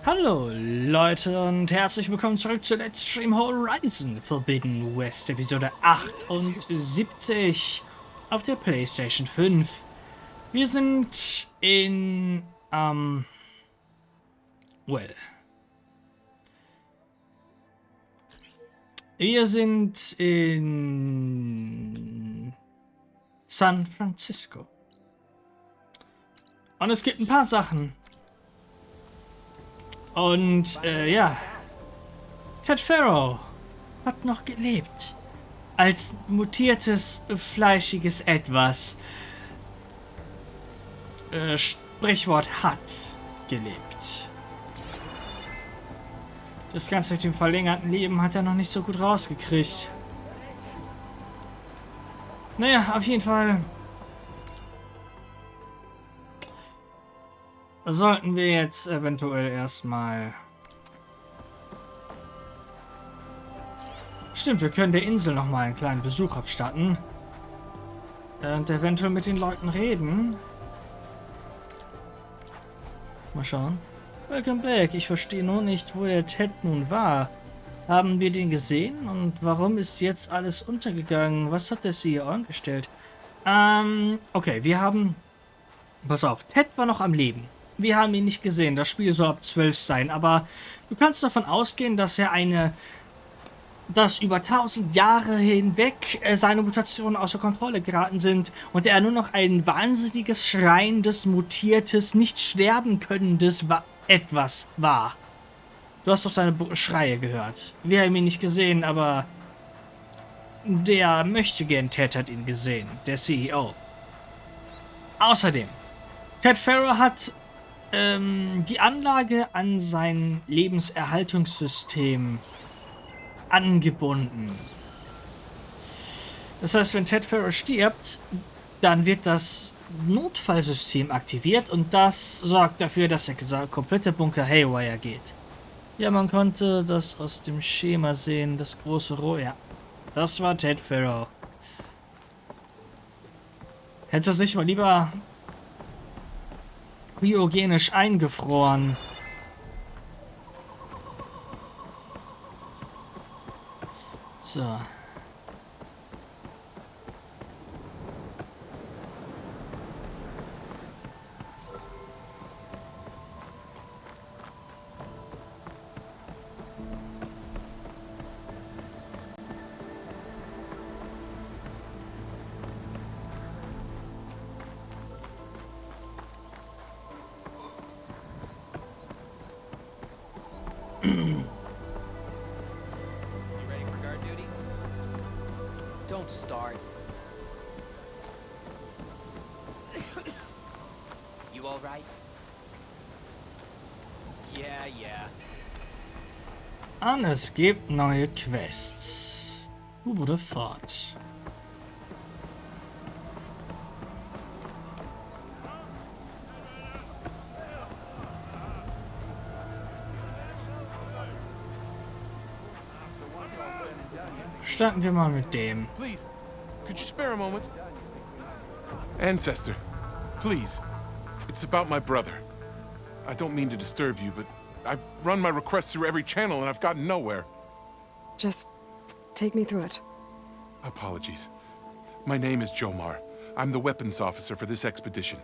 Hallo Leute und herzlich willkommen zurück zu Let's Stream Horizon Forbidden West, Episode 78 auf der PlayStation 5. Wir sind in, wir sind in San Francisco. Und es gibt ein paar Sachen. Und, ja. Ted Farrow hat noch gelebt. Als mutiertes, fleischiges Etwas. Sprichwort hat gelebt. Das Ganze mit dem verlängerten Leben hat er noch nicht so gut rausgekriegt. Naja, auf jeden Fall sollten wir jetzt eventuell erstmal... Stimmt, wir können der Insel noch mal einen kleinen Besuch abstatten. Und eventuell mit den Leuten reden. Mal schauen. Welcome back. Ich verstehe nur nicht, wo der Ted nun war. Haben wir den gesehen? Und warum ist jetzt alles untergegangen? Was hat der CEO angestellt? Okay, wir haben... Pass auf, Ted war noch am Leben. Wir haben ihn nicht gesehen. Das Spiel soll ab 12 sein. Aber du kannst davon ausgehen, dass er dass über 1000 Jahre hinweg seine Mutationen außer Kontrolle geraten sind und er nur noch ein wahnsinniges, schreiendes, mutiertes, nicht sterben könnendes Etwas war. Du hast doch seine Schreie gehört. Wir haben ihn nicht gesehen, aber der Möchtegern Ted hat ihn gesehen. Der CEO. Außerdem, Ted Farrow hat die Anlage an sein Lebenserhaltungssystem angebunden. Das heißt, wenn Ted Farrow stirbt, dann wird das Notfallsystem aktiviert und das sorgt dafür, dass der komplette Bunker haywire geht. Ja, man konnte das aus dem Schema sehen, das große Rohr. Ja, das war Ted Farrow. Hätte es nicht mal lieber biogenisch eingefroren. So. Don't start. You all right? Yeah. Und es gibt neue Quests. Who would have thought? Starten wir mal mit dem. Please, could you spare a moment? Ancestor, please. It's about my brother. I don't mean to disturb you, but I've run my requests through every channel and I've gotten nowhere. Just take me through it. Apologies. My name is Jomar. I'm the weapons officer for this expedition.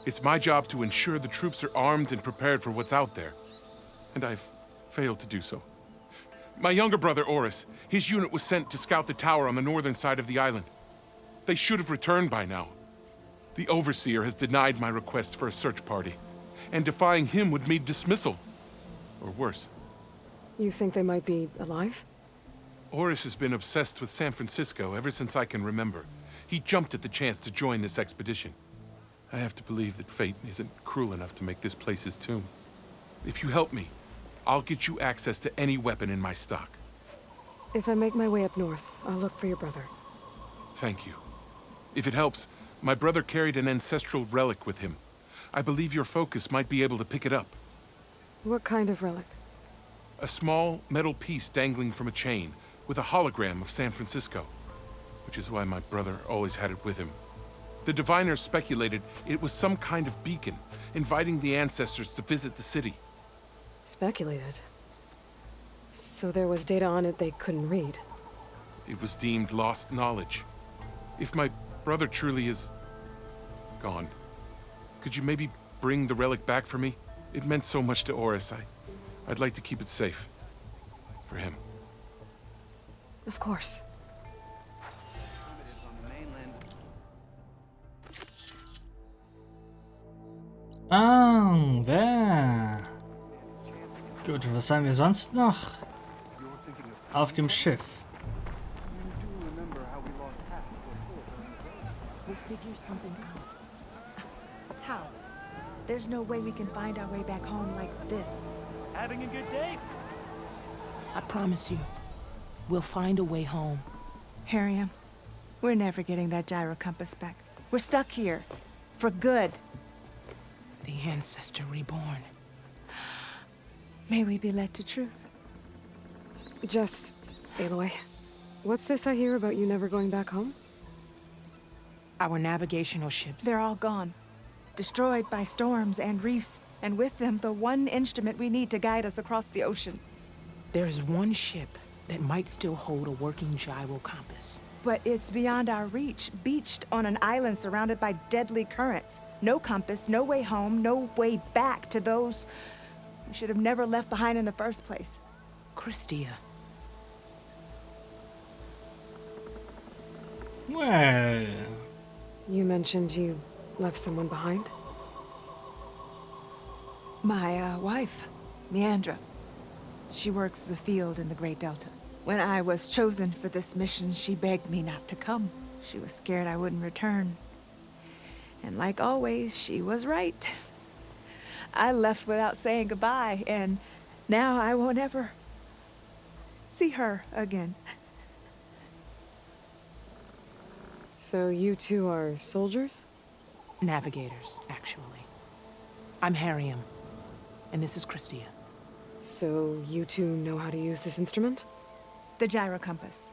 It's my job to ensure the troops are armed and prepared for what's out there. And I've failed to do so. My younger brother, Oris, his unit was sent to scout the tower on the northern side of the island. They should have returned by now. The Overseer has denied my request for a search party, and defying him would mean dismissal. Or worse. You think they might be alive? Oris has been obsessed with San Francisco ever since I can remember. He jumped at the chance to join this expedition. I have to believe that fate isn't cruel enough to make this place his tomb. If you help me, I'll get you access to any weapon in my stock. If I make my way up north, I'll look for your brother. Thank you. If it helps, my brother carried an ancestral relic with him. I believe your focus might be able to pick it up. What kind of relic? A small metal piece dangling from a chain, with a hologram of San Francisco. Which is why my brother always had it with him. The diviners speculated it was some kind of beacon, inviting the ancestors to visit the city. Speculated. So there was data on it they couldn't read. It was deemed lost knowledge. If my brother truly is gone, could you maybe bring the relic back for me? It meant so much to Oris. I'd like to keep it safe. For him. Of course. Ah, da. Gut, was haben wir sonst noch? Auf dem Schiff. How? There's no way we can find our way back home like this. Having a good day? I promise you, we'll find a way home. Harriam, we're never getting that gyro compass back. We're stuck here. For good. The ancestor reborn. May we be led to truth. Just, Aloy, what's this I hear about you never going back home? Our navigational ships. They're all gone. Destroyed by storms and reefs, and with them the one instrument we need to guide us across the ocean. There is one ship that might still hold a working gyro compass. But it's beyond our reach, beached on an island surrounded by deadly currents. No compass, no way home, no way back to those we should have never left behind in the first place. Christia. Well. You mentioned you left someone behind? My wife, Meandra. She works the field in the Great Delta. When I was chosen for this mission, she begged me not to come. She was scared I wouldn't return. And like always, she was right. I left without saying goodbye, and now I won't ever see her again. So you two are soldiers? Navigators, actually. I'm Harriam, and this is Christia. So you two know how to use this instrument? The gyro compass.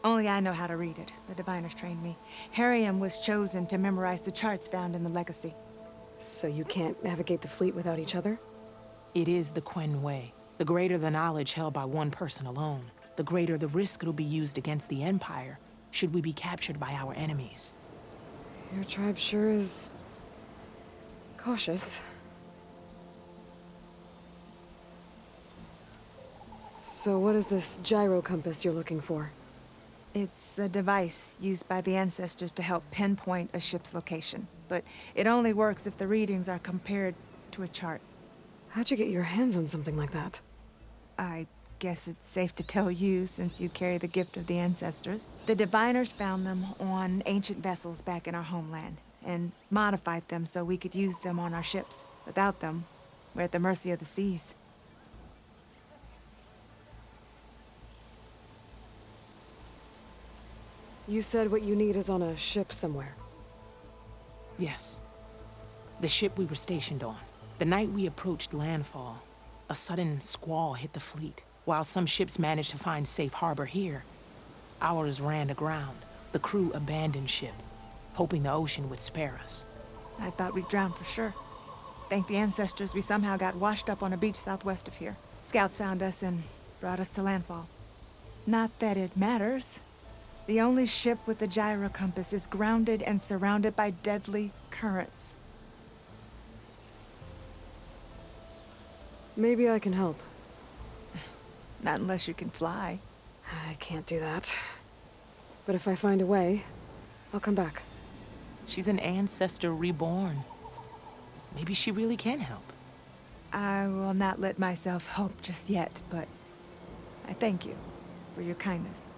Only I know how to read it. The diviners trained me. Harriam was chosen to memorize the charts found in the legacy. So you can't navigate the fleet without each other? It is the Quen way. The greater the knowledge held by one person alone, the greater the risk it'll be used against the Empire, should we be captured by our enemies. Your tribe sure is cautious. So what is this gyro compass you're looking for? It's a device used by the ancestors to help pinpoint a ship's location. But it only works if the readings are compared to a chart. How'd you get your hands on something like that? I guess it's safe to tell you, since you carry the gift of the ancestors. The diviners found them on ancient vessels back in our homeland, and modified them so we could use them on our ships. Without them, we're at the mercy of the seas. You said what you need is on a ship somewhere. Yes. The ship we were stationed on. The night we approached landfall, a sudden squall hit the fleet. While some ships managed to find safe harbor here, ours ran aground. The crew abandoned ship, hoping the ocean would spare us. I thought we'd drown for sure. Thank the ancestors, we somehow got washed up on a beach southwest of here. Scouts found us and brought us to landfall. Not that it matters. The only ship with the gyro compass is grounded and surrounded by deadly currents. Maybe I can help. Not unless you can fly. I can't do that. But if I find a way, I'll come back. She's an ancestor reborn. Maybe she really can help. I will not let myself hope just yet, but I thank you for your kindness.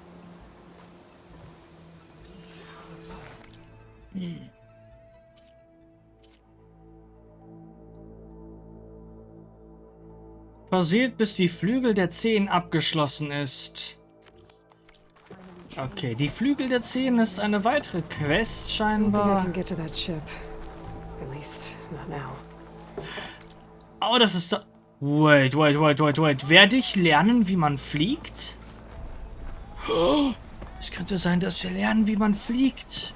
Pausiert, bis die Flügel der Zehen abgeschlossen ist. Okay, die Flügel der Zehen ist eine weitere Quest I scheinbar. can get to that ship. At least, not now. Oh, das ist da... Wait. Werde ich lernen, wie man fliegt? Oh, es könnte sein, dass wir lernen, wie man fliegt.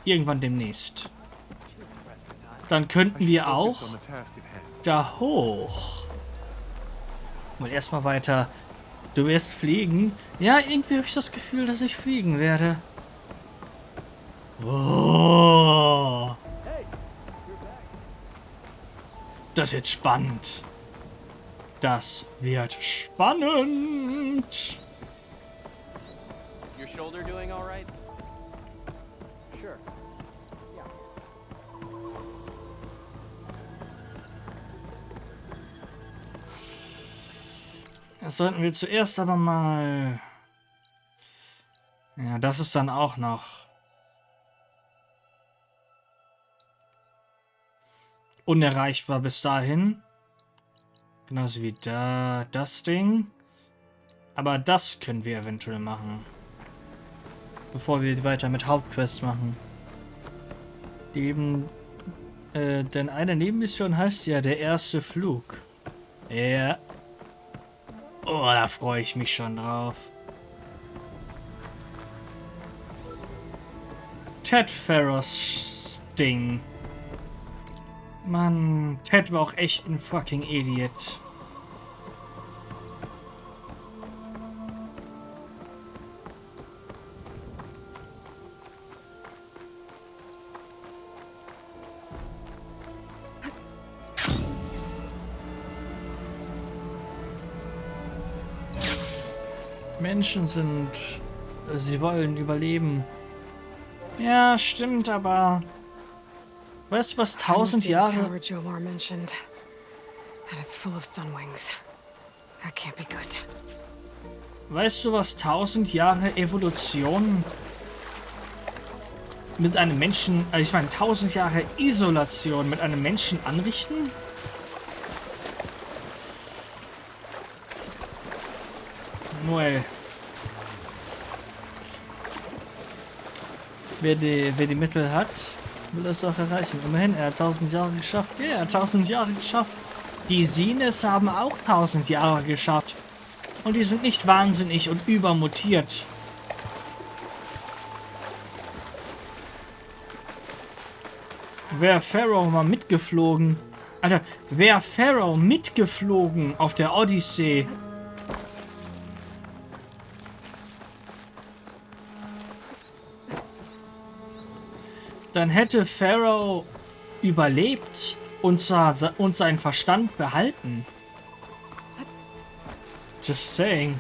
Irgendwann demnächst. Dann könnten wir auch da hoch. Und erstmal weiter. Du wirst fliegen? Ja, irgendwie habe ich das Gefühl, dass ich fliegen werde. Oh. Das wird spannend. Das wird spannend. Your shoulder doing all right? Sure. Das sollten wir zuerst aber mal... Ja, das ist dann auch noch... unerreichbar bis dahin. Genauso wie da das Ding. Aber das können wir eventuell machen. Bevor wir weiter mit Hauptquest machen. Denn eine Nebenmission heißt ja der erste Flug. Ja. Oh, da freue ich mich schon drauf. Ted Ferros Ding. Mann, Ted war auch echt ein fucking Idiot. Menschen sind... Sie wollen überleben. Ja, stimmt, aber... Weißt du, was 1000 Jahre... Tower Jomar mentioned. And it's full of sunwings. That can't be good. Weißt du, was 1000 Jahre Evolution mit einem Menschen... Also ich meine, 1000 Jahre Isolation mit einem Menschen anrichten? Noel. Wer die Mittel hat, will es auch erreichen. Immerhin, er hat 1000 Jahre geschafft. Ja, er hat 1000 Jahre geschafft. Die Sines haben auch 1000 Jahre geschafft. Und die sind nicht wahnsinnig und übermutiert. Wäre Pharaoh mal mitgeflogen. Alter, wäre Pharaoh mitgeflogen auf der Odyssee. Dann hätte Pharaoh überlebt und seinen Verstand behalten. Just saying.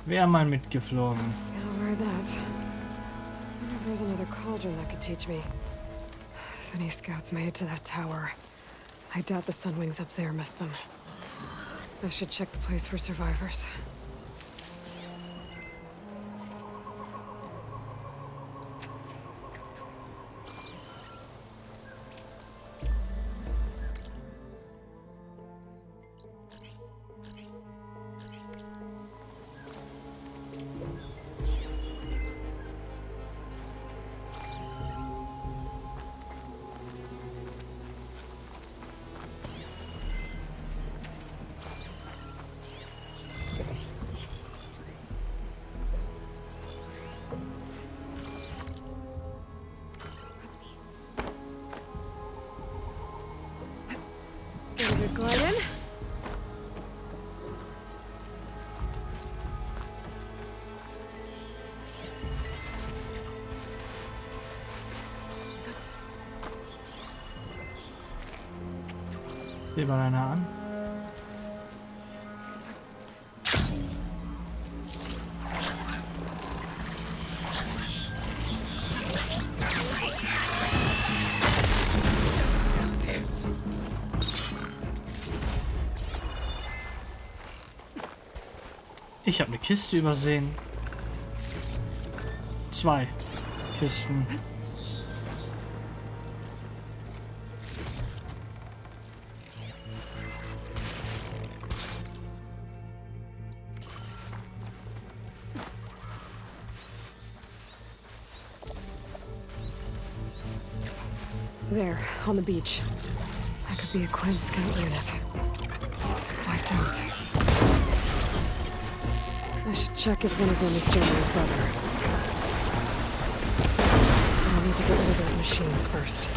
Wäre mal mitgeflogen. Gotta wear that. I wonder if there's another cauldron that could teach me. If any scouts made it to that tower, I doubt the sunwings up there missed them. I should check the place for survivors. Glide in. Sieh mal einer an. Ich habe eine Kiste übersehen. 2 Kisten. There, on the beach. That could be a Quinn scout unit. Wiped out. I should check if one of them is Jomar's brother. to get rid of those machines first.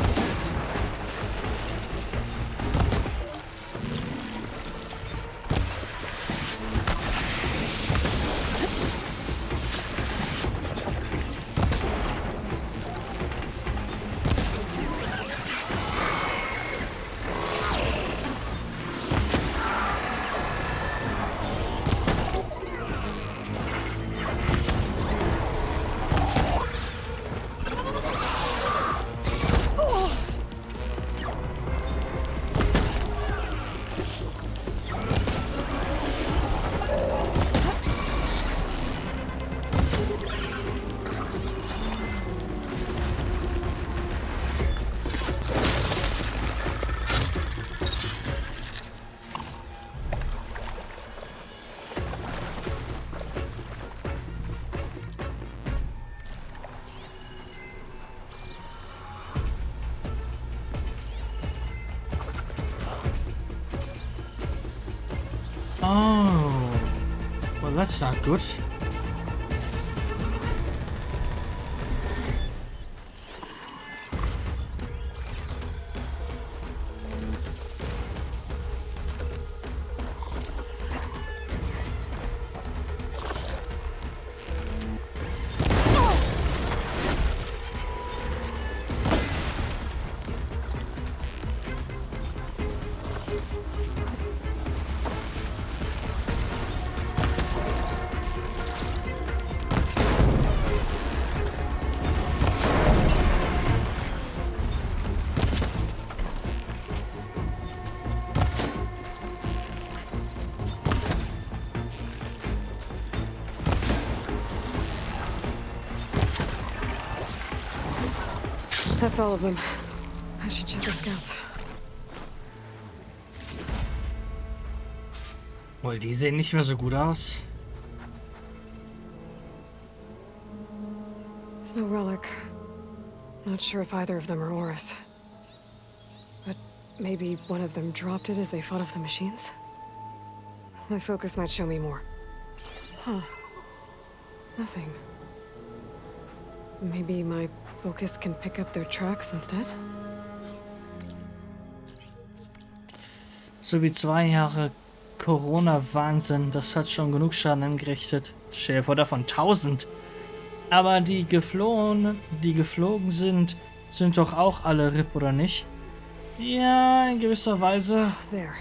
Oh, well, that's not good. That's all of them. I should check the scouts. Wohl, die sehen nicht mehr so gut aus. There's no relic. Not sure if either of them are Oris. But maybe one of them dropped it as they fought off the machines? My focus might show me more. Huh. Nothing. Maybe my focus can pick up their tracks instead? So wie 2 Jahre Corona-Wahnsinn, das hat schon genug Schaden angerichtet. Stell dir vor, davon 1000. Aber die geflogen sind, sind doch auch alle RIP, oder nicht? Ja, in gewisser Weise. There.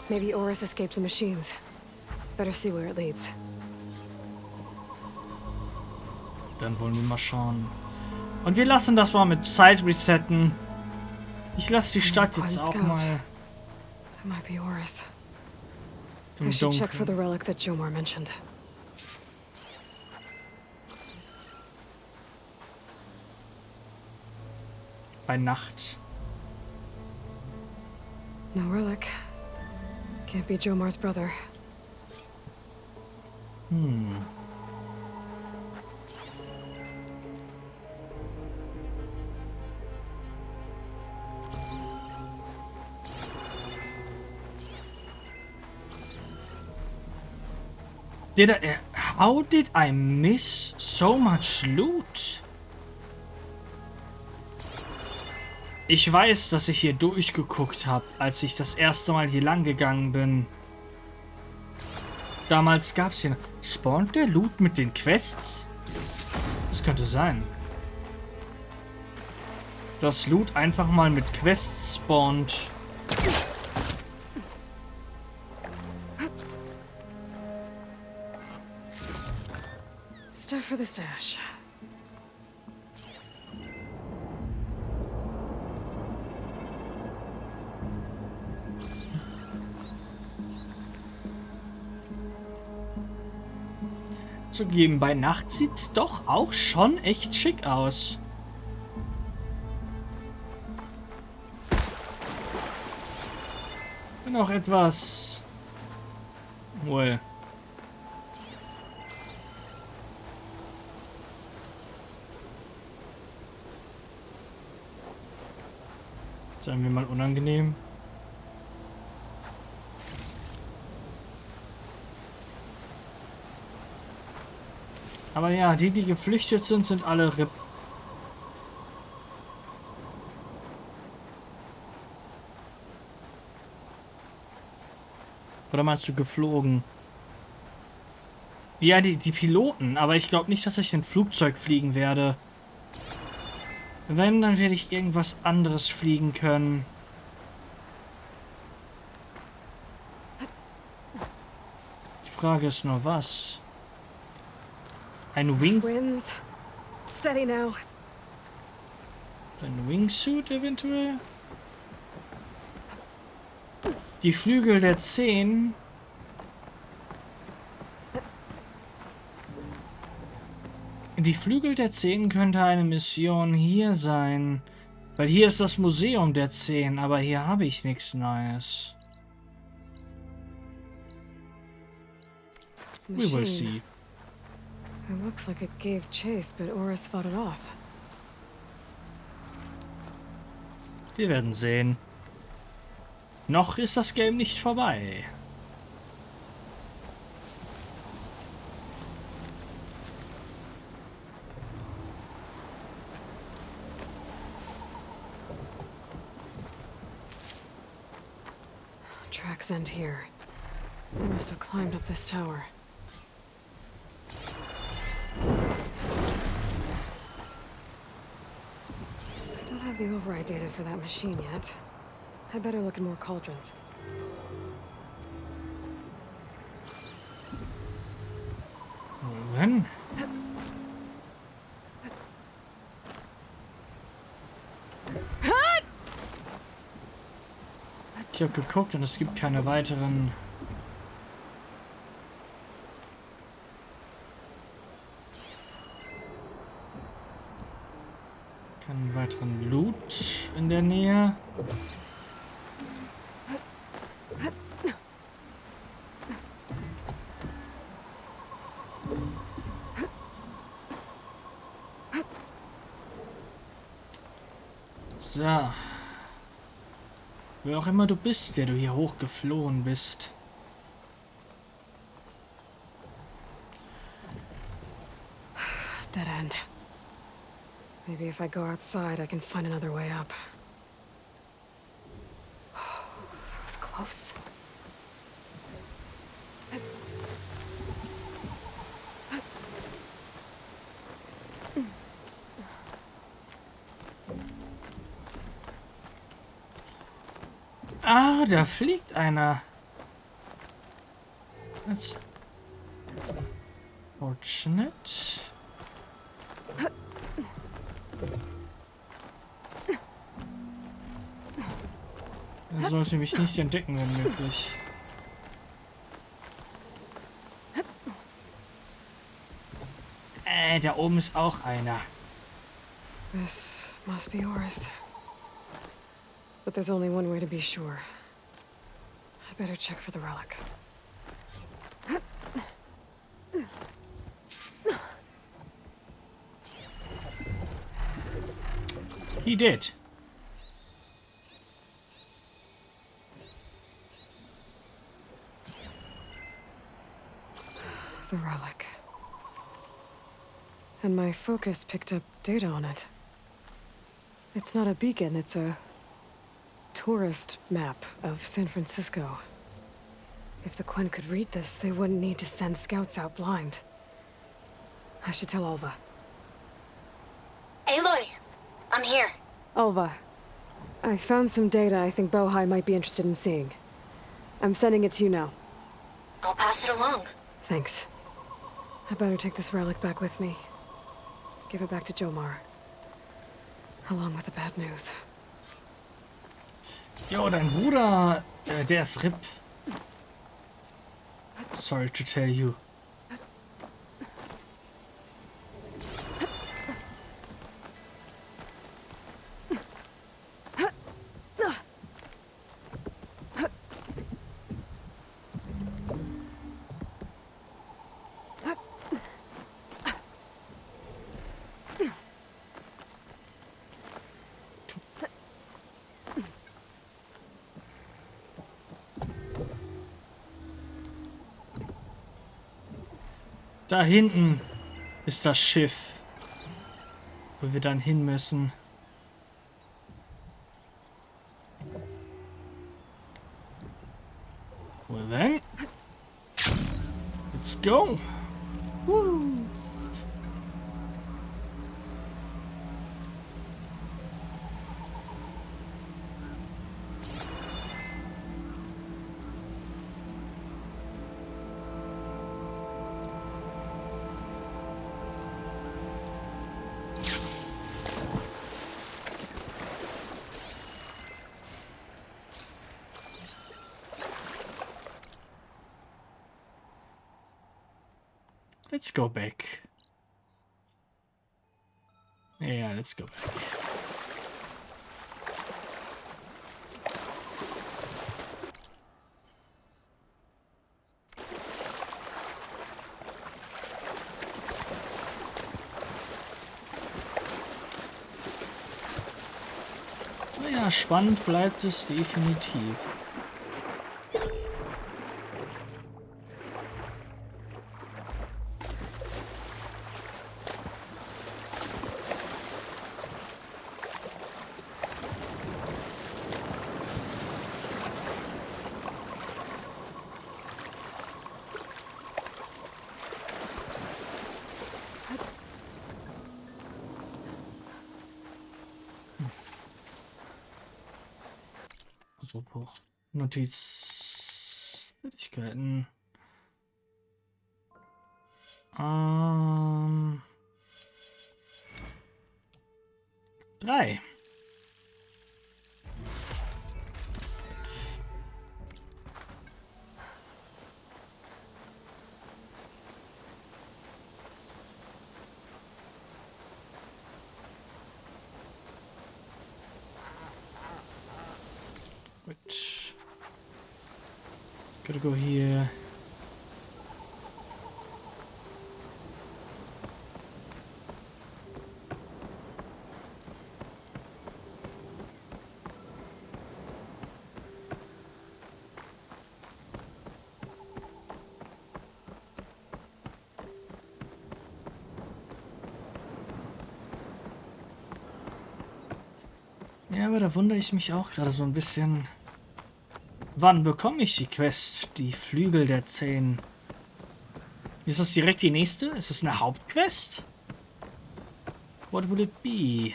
Maybe Oris escaped the machines. Better see where it leads. Dann wollen wir mal schauen. Und wir lassen das mal mit Zeit resetten. Ich lasse die Stadt jetzt auch mal That might be Oris. im I should check for the Dunkeln. relic that Jomar mentioned. Bei Nacht. No relic. Can't be Jomar's brother. How did I miss so much loot? Ich weiß, dass ich hier durchgeguckt habe, als ich das erste Mal hier lang gegangen bin. Damals gab es hier... Spawnt der Loot mit den Quests? Das könnte sein. Dass Loot einfach mal mit Quests spawnt. Stuff for the stash. Zugeben, bei Nacht sieht's doch auch schon echt schick aus. Bin auch etwas... Wohl. Sagen wir mal unangenehm. Aber ja, die geflüchtet sind, sind alle RIP. Oder meinst du geflogen? Ja, die Piloten. Aber ich glaube nicht, dass ich ein Flugzeug fliegen werde. Wenn, dann werde ich irgendwas anderes fliegen können. Die Frage ist nur, was? Ein Winds. Steady now. Ein Wingsuit eventuell? Die Flügel der 10. Die Flügel der 10 könnte eine Mission hier sein. Weil hier ist das Museum der 10, aber hier habe ich nichts Neues. We will see. It looks like it gave chase, but Oris fought it off. Wir werden sehen. Noch ist das Game nicht vorbei. Tracks end here. They must have climbed up this tower. I don't have the override data for that machine yet. I better look at more cauldrons. Wenn? Ich habe geguckt und es gibt keine weiteren. Keinen weiteren Loot in der Nähe. So. Wer auch immer du bist, der du hier hochgeflohen bist. Dead end. Maybe if I go outside, I can find another way up. That was close. Ah, da fliegt einer. That's fortunate. Er sollte mich nicht entdecken, wenn möglich. Da oben ist auch einer. This must be Oris. But there's only one way to be sure. I better check for the relic. He did. The relic. And my focus picked up data on it. It's not a beacon, it's a tourist map of San Francisco. If the Quen could read this, they wouldn't need to send scouts out blind. I should tell Alva. Aloy, I'm here. Alva, I found some data I think Bohai might be interested in seeing. I'm sending it to you now. I'll pass it along. Thanks. I better take this relic back with me. Give it back to Jomar. Along with the bad news. Jo, dein Bruder, der ist RIP. Sorry to tell you. Da hinten ist das Schiff, wo wir dann hin müssen. Well then. Let's go. Woo. Let's go back. Yeah, let's go back. Naja, spannend bleibt es definitiv. Apropos Notiztätigkeiten. 3. Gotta go here. Ja, aber da wundere ich mich auch gerade so ein bisschen. Wann bekomme ich die Quest? Die Flügel der 10. Ist das direkt die nächste? Ist das eine Hauptquest? What would it be?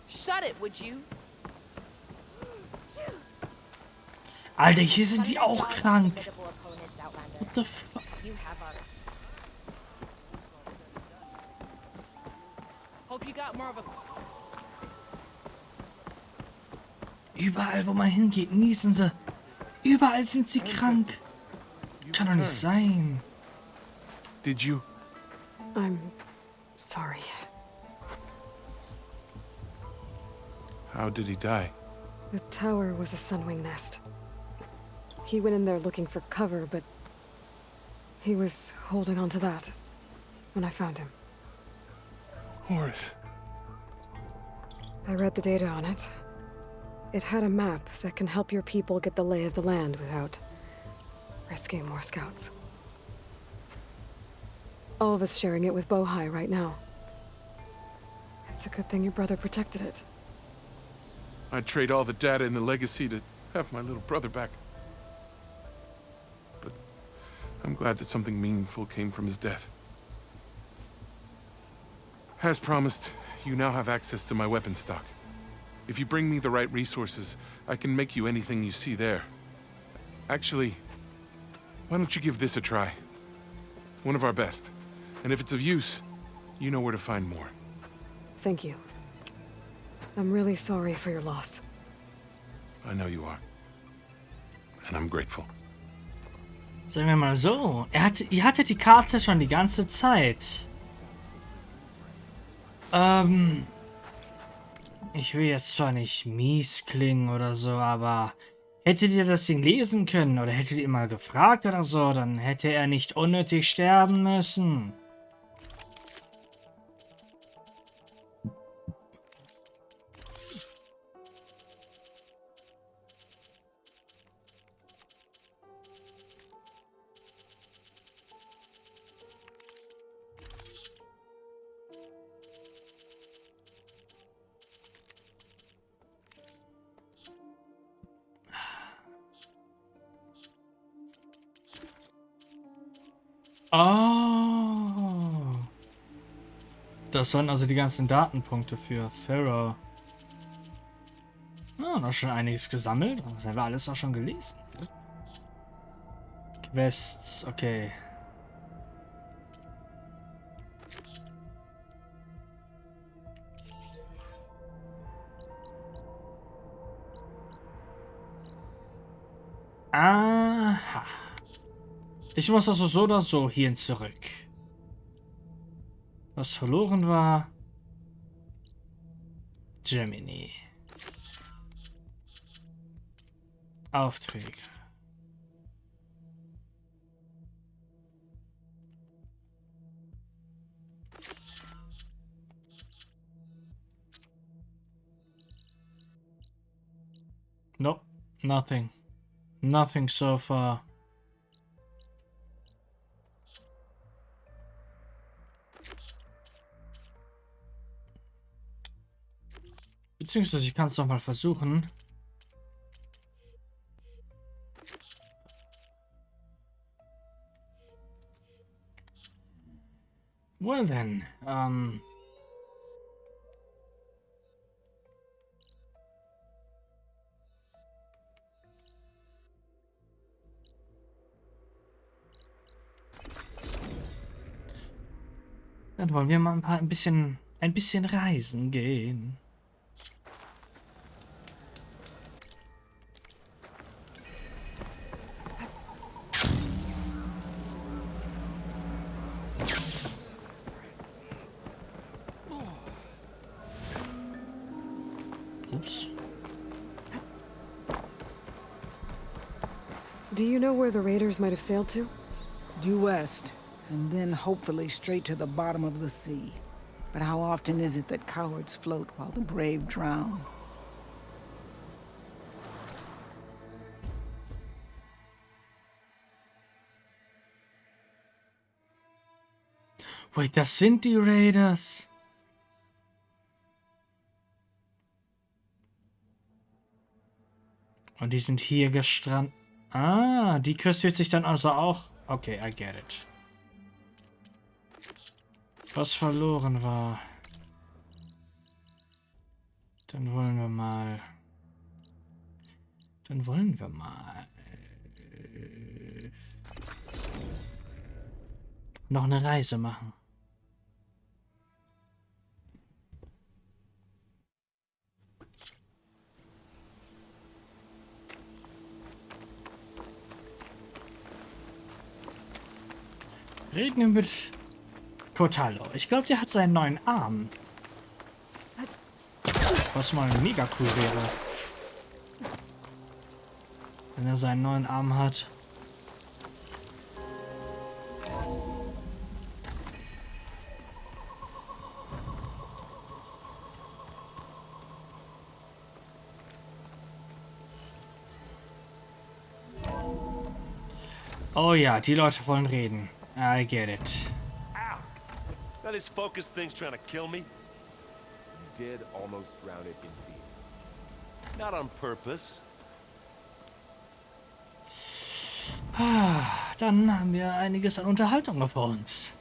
Shut it, would you? Alter, hier sind die auch krank. What the fuck? Hope you got more of a Überall, wo man hingeht, niesen sie. Überall sind sie krank. Kann doch nicht sein. Did you? I'm sorry. How did he die? The tower was a sunwing nest. He went in there looking for cover, but he was holding on to that when I found him. Horace. I read the data on it. It had a map that can help your people get the lay of the land without risking more scouts. All of us sharing it with Bohai right now. It's a good thing your brother protected it. I'd trade all the data in the legacy to have my little brother back. But I'm glad that something meaningful came from his death. As promised, you now have access to my weapon stock. If you bring me the right resources, I can make you anything you see there. Actually, why don't you give this a try? One of our best. And if it's of use, you know where to find more. Thank you. I'm really sorry for your loss. I know you are. And I'm grateful. Sagen wir mal so, ihr hattet die Karte schon die ganze Zeit. Ich will jetzt zwar nicht mies klingen oder so, aber hättet ihr das Ding lesen können oder hättet ihr mal gefragt oder so, dann hätte er nicht unnötig sterben müssen. Oh. Das waren also die ganzen Datenpunkte für Pharaoh. Ah, noch schon einiges gesammelt. Das haben wir alles auch schon gelesen. Quests, okay. Aha. Ich muss also so oder so hierhin zurück. Was verloren war. Gemini. Aufträge. Nope, nothing. Nothing so far. Beziehungsweise ich kann es noch mal versuchen. Well then, dann wollen wir mal ein bisschen reisen gehen. Oops. Do you know where the raiders might have sailed to? Due west, and then hopefully straight to the bottom of the sea. But how often is it that cowards float while the brave drown? Wait, das sind die Raiders. Und die sind hier gestrandet. Ah, die Quest wird sich dann also auch... Okay, I get it. Was verloren war. Dann wollen wir mal... noch eine Reise machen. Reden wir mit Kotallos. Ich glaube, der hat seinen neuen Arm. Was mal mega cool wäre. Wenn er seinen neuen Arm hat. Oh ja, die Leute wollen reden. I get it. Ow! Now this focus thing's trying to kill me. You did almost drown it in fear. Not on purpose. Dann haben wir einiges an Unterhaltung vor uns.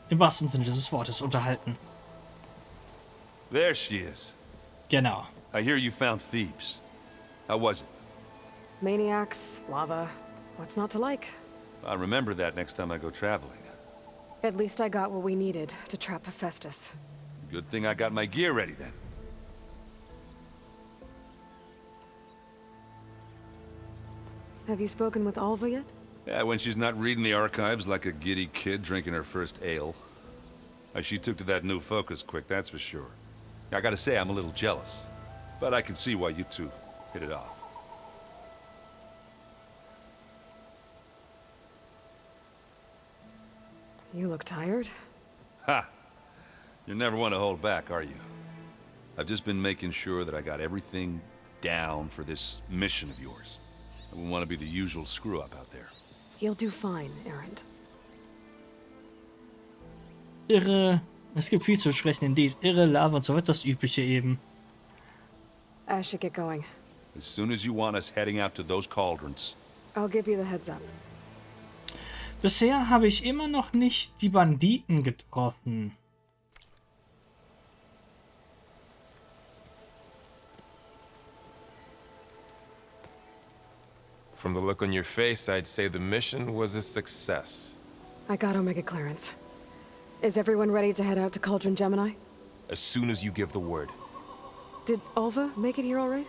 Im wahrsten Sinne des Wortes unterhalten. There she is. Genau. I hear you found thieves. How was it? Maniacs, lava. What's not to like? I'll remember that next time I go traveling. At least I got what we needed to trap Hephaestus. Good thing I got my gear ready then. Have you spoken with Alva yet? Yeah, when she's not reading the archives like a giddy kid drinking her first ale. She took to that new focus quick, that's for sure. I gotta say, I'm a little jealous. But I can see why you two hit it off. You look tired. Ha! You never want to hold back, are you? I've just been making sure that I got everything down for this mission of yours. I wouldn't want to be the usual screw-up out there. You'll do fine, Errant. Irre. Es gibt viel zu sprechen, indeed. Irre, Lava und so weiter, das Übliche eben. I should get going. As soon as you want us heading out to those cauldrons. I'll give you the heads up. Bisher habe ich immer noch nicht die Banditen getroffen. From the look on your face, I'd say the mission was a success. I got Omega clearance. Is everyone ready to head out to Cauldron Gemini? As soon as you give the word. Did Alva make it here all right?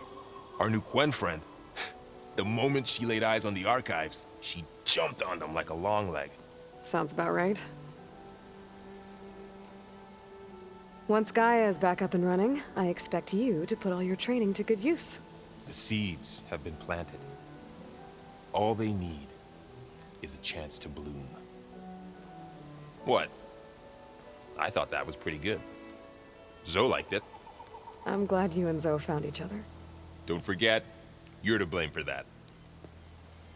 Our new Quen friend. The moment she laid eyes on the archives, she jumped on them like a long leg. Sounds about right. Once Gaia is back up and running, I expect you to put all your training to good use. The seeds have been planted. All they need is a chance to bloom. What? I thought that was pretty good. Zoe liked it. I'm glad you and Zoe found each other. Don't forget, you're to blame for that.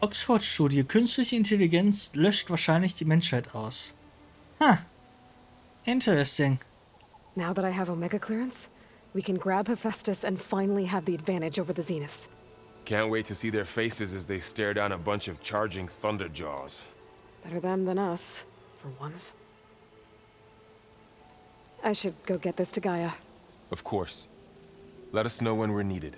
Oxford-Studie. Künstliche Intelligenz löscht wahrscheinlich die Menschheit aus. Huh. Interesting. Now that I have Omega clearance, we can grab Hephaestus and finally have the advantage over the Zeniths. Can't wait to see their faces as they stare down a bunch of charging thunderjaws. Better them than us, for once. I should go get this to Gaia. Of course. Let us know when we're needed.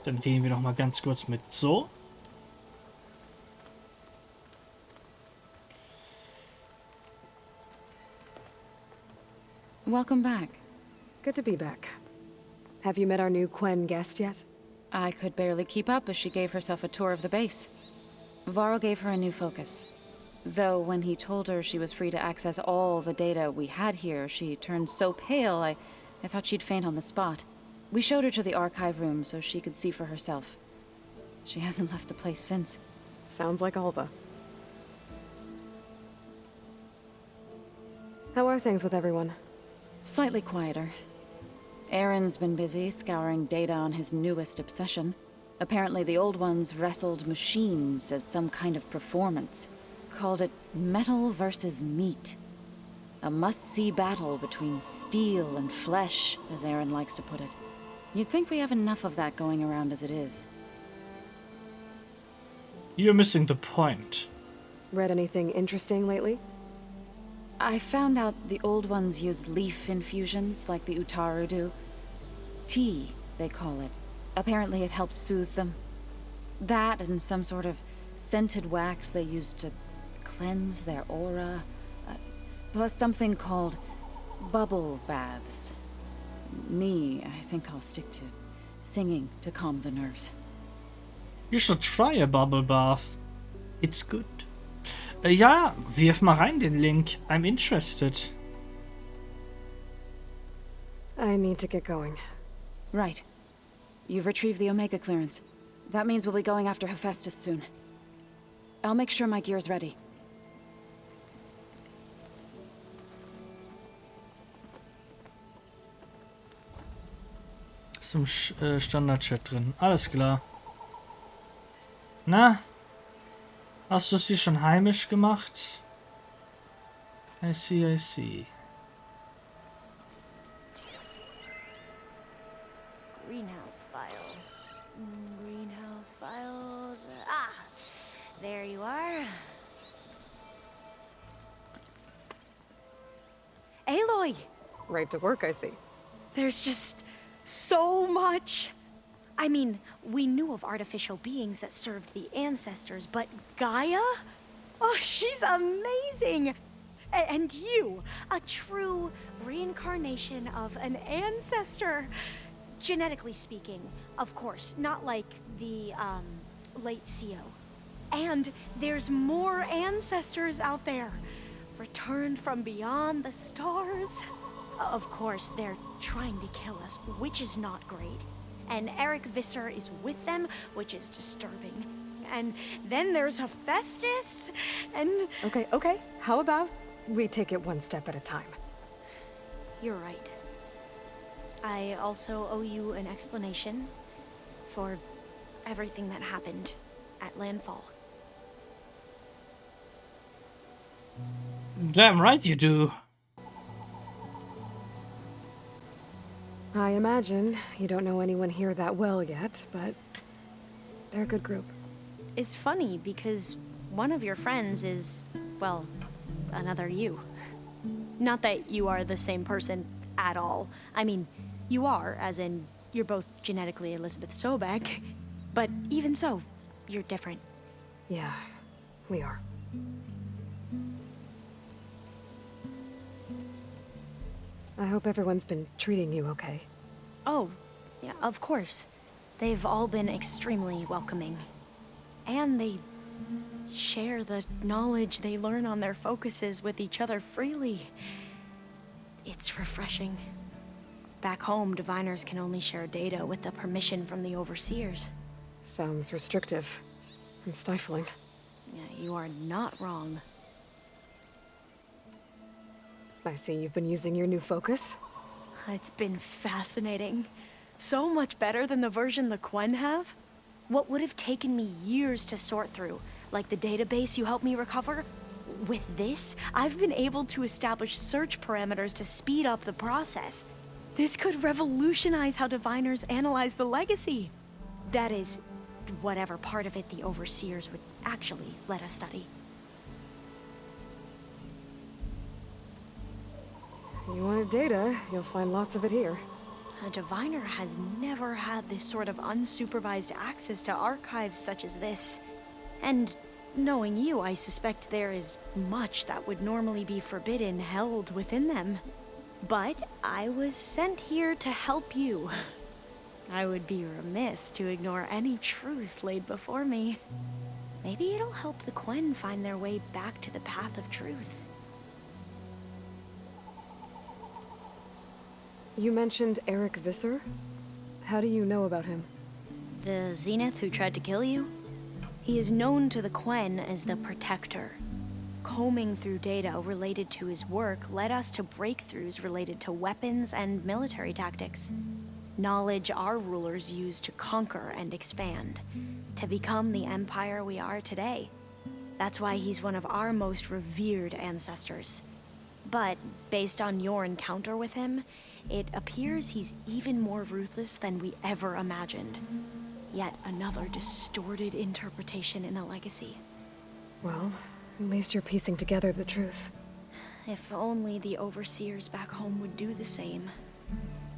Dann gehen wir noch mal ganz kurz mit so. Welcome back. Good to be back. Have you met our new Quen guest yet? I could barely keep up as she gave herself a tour of the base. Varl gave her a new focus. Though when he told her she was free to access all the data we had here, she turned so pale I thought she'd faint on the spot. We showed her to the archive room so she could see for herself. She hasn't left the place since. Sounds like Alva. How are things with everyone? Slightly quieter. Aaron's been busy scouring data on his newest obsession. Apparently the old ones wrestled machines as some kind of performance. Called it metal versus meat. A must-see battle between steel and flesh, as Aaron likes to put it. You'd think we have enough of that going around as it is. You're missing the point. Read anything interesting lately? I found out the old ones use leaf infusions like the Utaru do. Tea, they call it. Apparently it helped soothe them. That and some sort of scented wax they used to cleanse their aura. Plus something called bubble baths. Me, I think I'll stick to singing to calm the nerves. You should try a bubble bath. It's good. Ja, wirf mal rein den Link. I'm interested. I need to get going. Right. You've retrieved the Omega clearance. That means we'll be going after Hephaestus soon. I'll make sure my gear's ready. Ist im Standard-Chat drin. Alles klar. Na? Hast du sie schon heimisch gemacht? I see, I see. Greenhouse files. Greenhouse files. Ah! There you are. Aloy! Right to work, I see. There's just so much. I mean, we knew of artificial beings that served the ancestors, but Gaia? Oh, she's amazing! And you, a true reincarnation of an ancestor. Genetically speaking, of course, not like the, late CO. And there's more ancestors out there, returned from beyond the stars. Of course, they're trying to kill us, which is not great. And Eric Visser is with them, which is disturbing. And then there's Hephaestus, and... Okay. How about we take it one step at a time? You're right. I also owe you an explanation for everything that happened at Landfall. Damn right you do. I imagine you don't know anyone here that well yet, but they're a good group. It's funny because one of your friends is, well, another you. Not that you are the same person at all. I mean, you are, as in, you're both genetically Elizabeth Sobeck, but even so, you're different. Yeah, we are. I hope everyone's been treating you okay. Oh, yeah, of course. They've all been extremely welcoming. And they share the knowledge they learn on their focuses with each other freely. It's refreshing. Back home, diviners can only share data with the permission from the overseers. Sounds restrictive and stifling. Yeah, you are not wrong. I see you've been using your new focus. It's been fascinating. So much better than the version the Quen have. What would have taken me years to sort through, like the database you helped me recover, with this, I've been able to establish search parameters to speed up the process. This could revolutionize how diviners analyze the legacy. That is, whatever part of it the overseers would actually let us study. You wanted data, you'll find lots of it here. A diviner has never had this sort of unsupervised access to archives such as this. And knowing you, I suspect there is much that would normally be forbidden held within them. But I was sent here to help you. I would be remiss to ignore any truth laid before me. Maybe it'll help the Quen find their way back to the path of truth. You mentioned Eric Visser? How do you know about him? The Zenith who tried to kill you? He is known to the Quen as the Protector. Combing through data related to his work led us to breakthroughs related to weapons and military tactics. Knowledge our rulers used to conquer and expand, to become the empire we are today. That's why he's one of our most revered ancestors. But based on your encounter with him, it appears he's even more ruthless than we ever imagined. Yet another distorted interpretation in the legacy. Well, at least you're piecing together the truth. If only the overseers back home would do the same.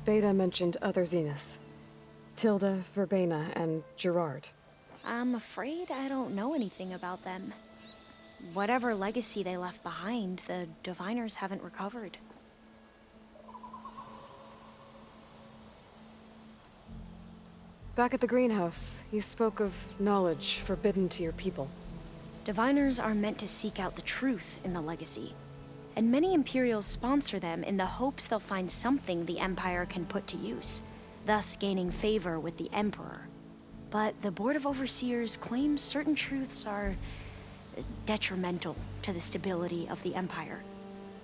Beta mentioned other Zeniths. Tilda, Verbena, and Gerard. I'm afraid I don't know anything about them. Whatever legacy they left behind, the diviners haven't recovered. Back at the greenhouse, you spoke of knowledge forbidden to your people. Diviners are meant to seek out the truth in the legacy, and many Imperials sponsor them in the hopes they'll find something the Empire can put to use, thus gaining favor with the Emperor. But the Board of Overseers claims certain truths are detrimental to the stability of the Empire,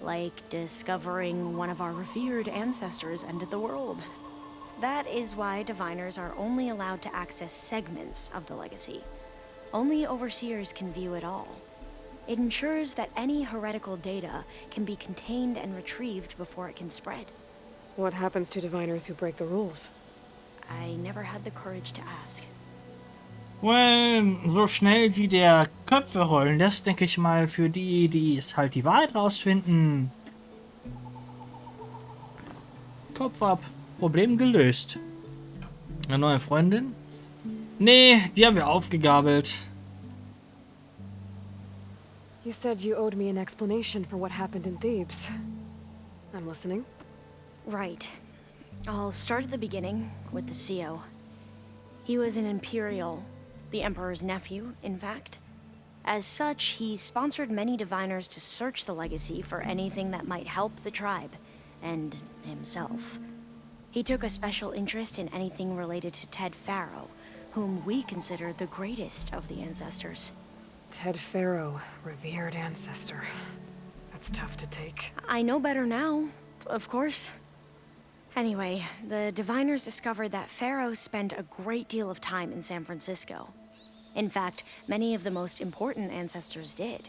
like discovering one of our revered ancestors ended the world. That is why diviners are only allowed to access segments of the legacy. Only overseers can view it all. It ensures that any heretical data can be contained and retrieved before it can spread. What happens to diviners who break the rules? I never had the courage to ask. Well, so schnell wie der Köpfe rollen lässt, denke ich mal, für die, die es halt die Wahrheit rausfinden. Kopf ab. Problem gelöst. Eine neue Freundin? Nee, die haben wir aufgegabelt. You said you owed me an explanation for what happened in Thebes. I'm listening. Right. I'll start at the beginning with the CO. He was an Imperial, the Emperor's nephew, in fact. As such, he sponsored many diviners to search the legacy for anything that might help the tribe, and himself. He took a special interest in anything related to Ted Faro, whom we consider the greatest of the ancestors. Ted Faro, revered ancestor. That's tough to take. I know better now, of course. Anyway, the diviners discovered that Faro spent a great deal of time in San Francisco. In fact, many of the most important ancestors did.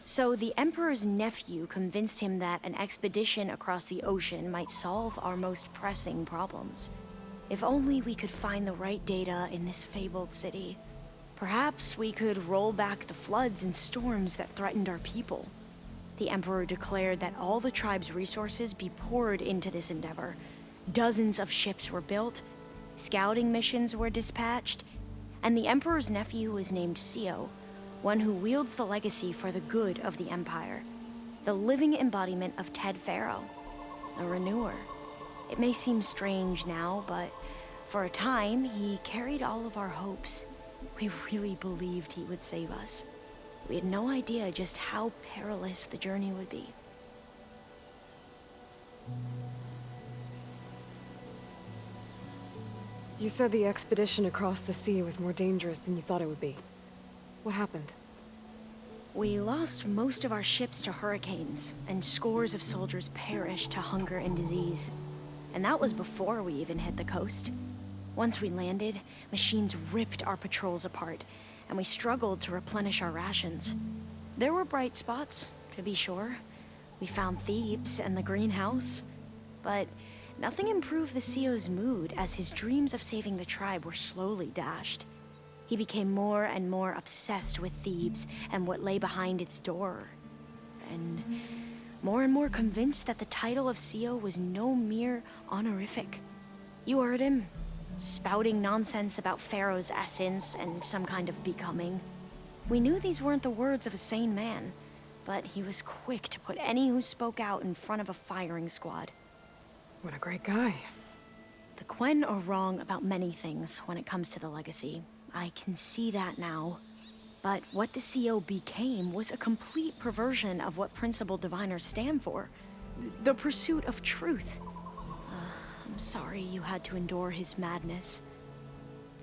So the Emperor's nephew convinced him that an expedition across the ocean might solve our most pressing problems. If only we could find the right data in this fabled city. Perhaps we could roll back the floods and storms that threatened our people. The Emperor declared that all the tribe's resources be poured into this endeavor. Dozens of ships were built, scouting missions were dispatched, and the Emperor's nephew was named Sio, one who wields the legacy for the good of the Empire, the living embodiment of Ted Pharaoh, a renewer. It may seem strange now, but for a time, he carried all of our hopes. We really believed he would save us. We had no idea just how perilous the journey would be. You said the expedition across the sea was more dangerous than you thought it would be. What happened? We lost most of our ships to hurricanes, and scores of soldiers perished to hunger and disease. And that was before we even hit the coast. Once we landed, machines ripped our patrols apart, and we struggled to replenish our rations. There were bright spots, to be sure. We found Thebes and the greenhouse, but nothing improved the CEO's mood as his dreams of saving the tribe were slowly dashed. He became more and more obsessed with Thebes and what lay behind its door, and more convinced that the title of CEO was no mere honorific. You heard him, spouting nonsense about Pharaoh's essence and some kind of becoming. We knew these weren't the words of a sane man, but he was quick to put any who spoke out in front of a firing squad. What a great guy. The Quen are wrong about many things when it comes to the legacy. I can see that now. But what the CEO became was a complete perversion of what principal diviners stand for. The pursuit of truth. I'm sorry you had to endure his madness.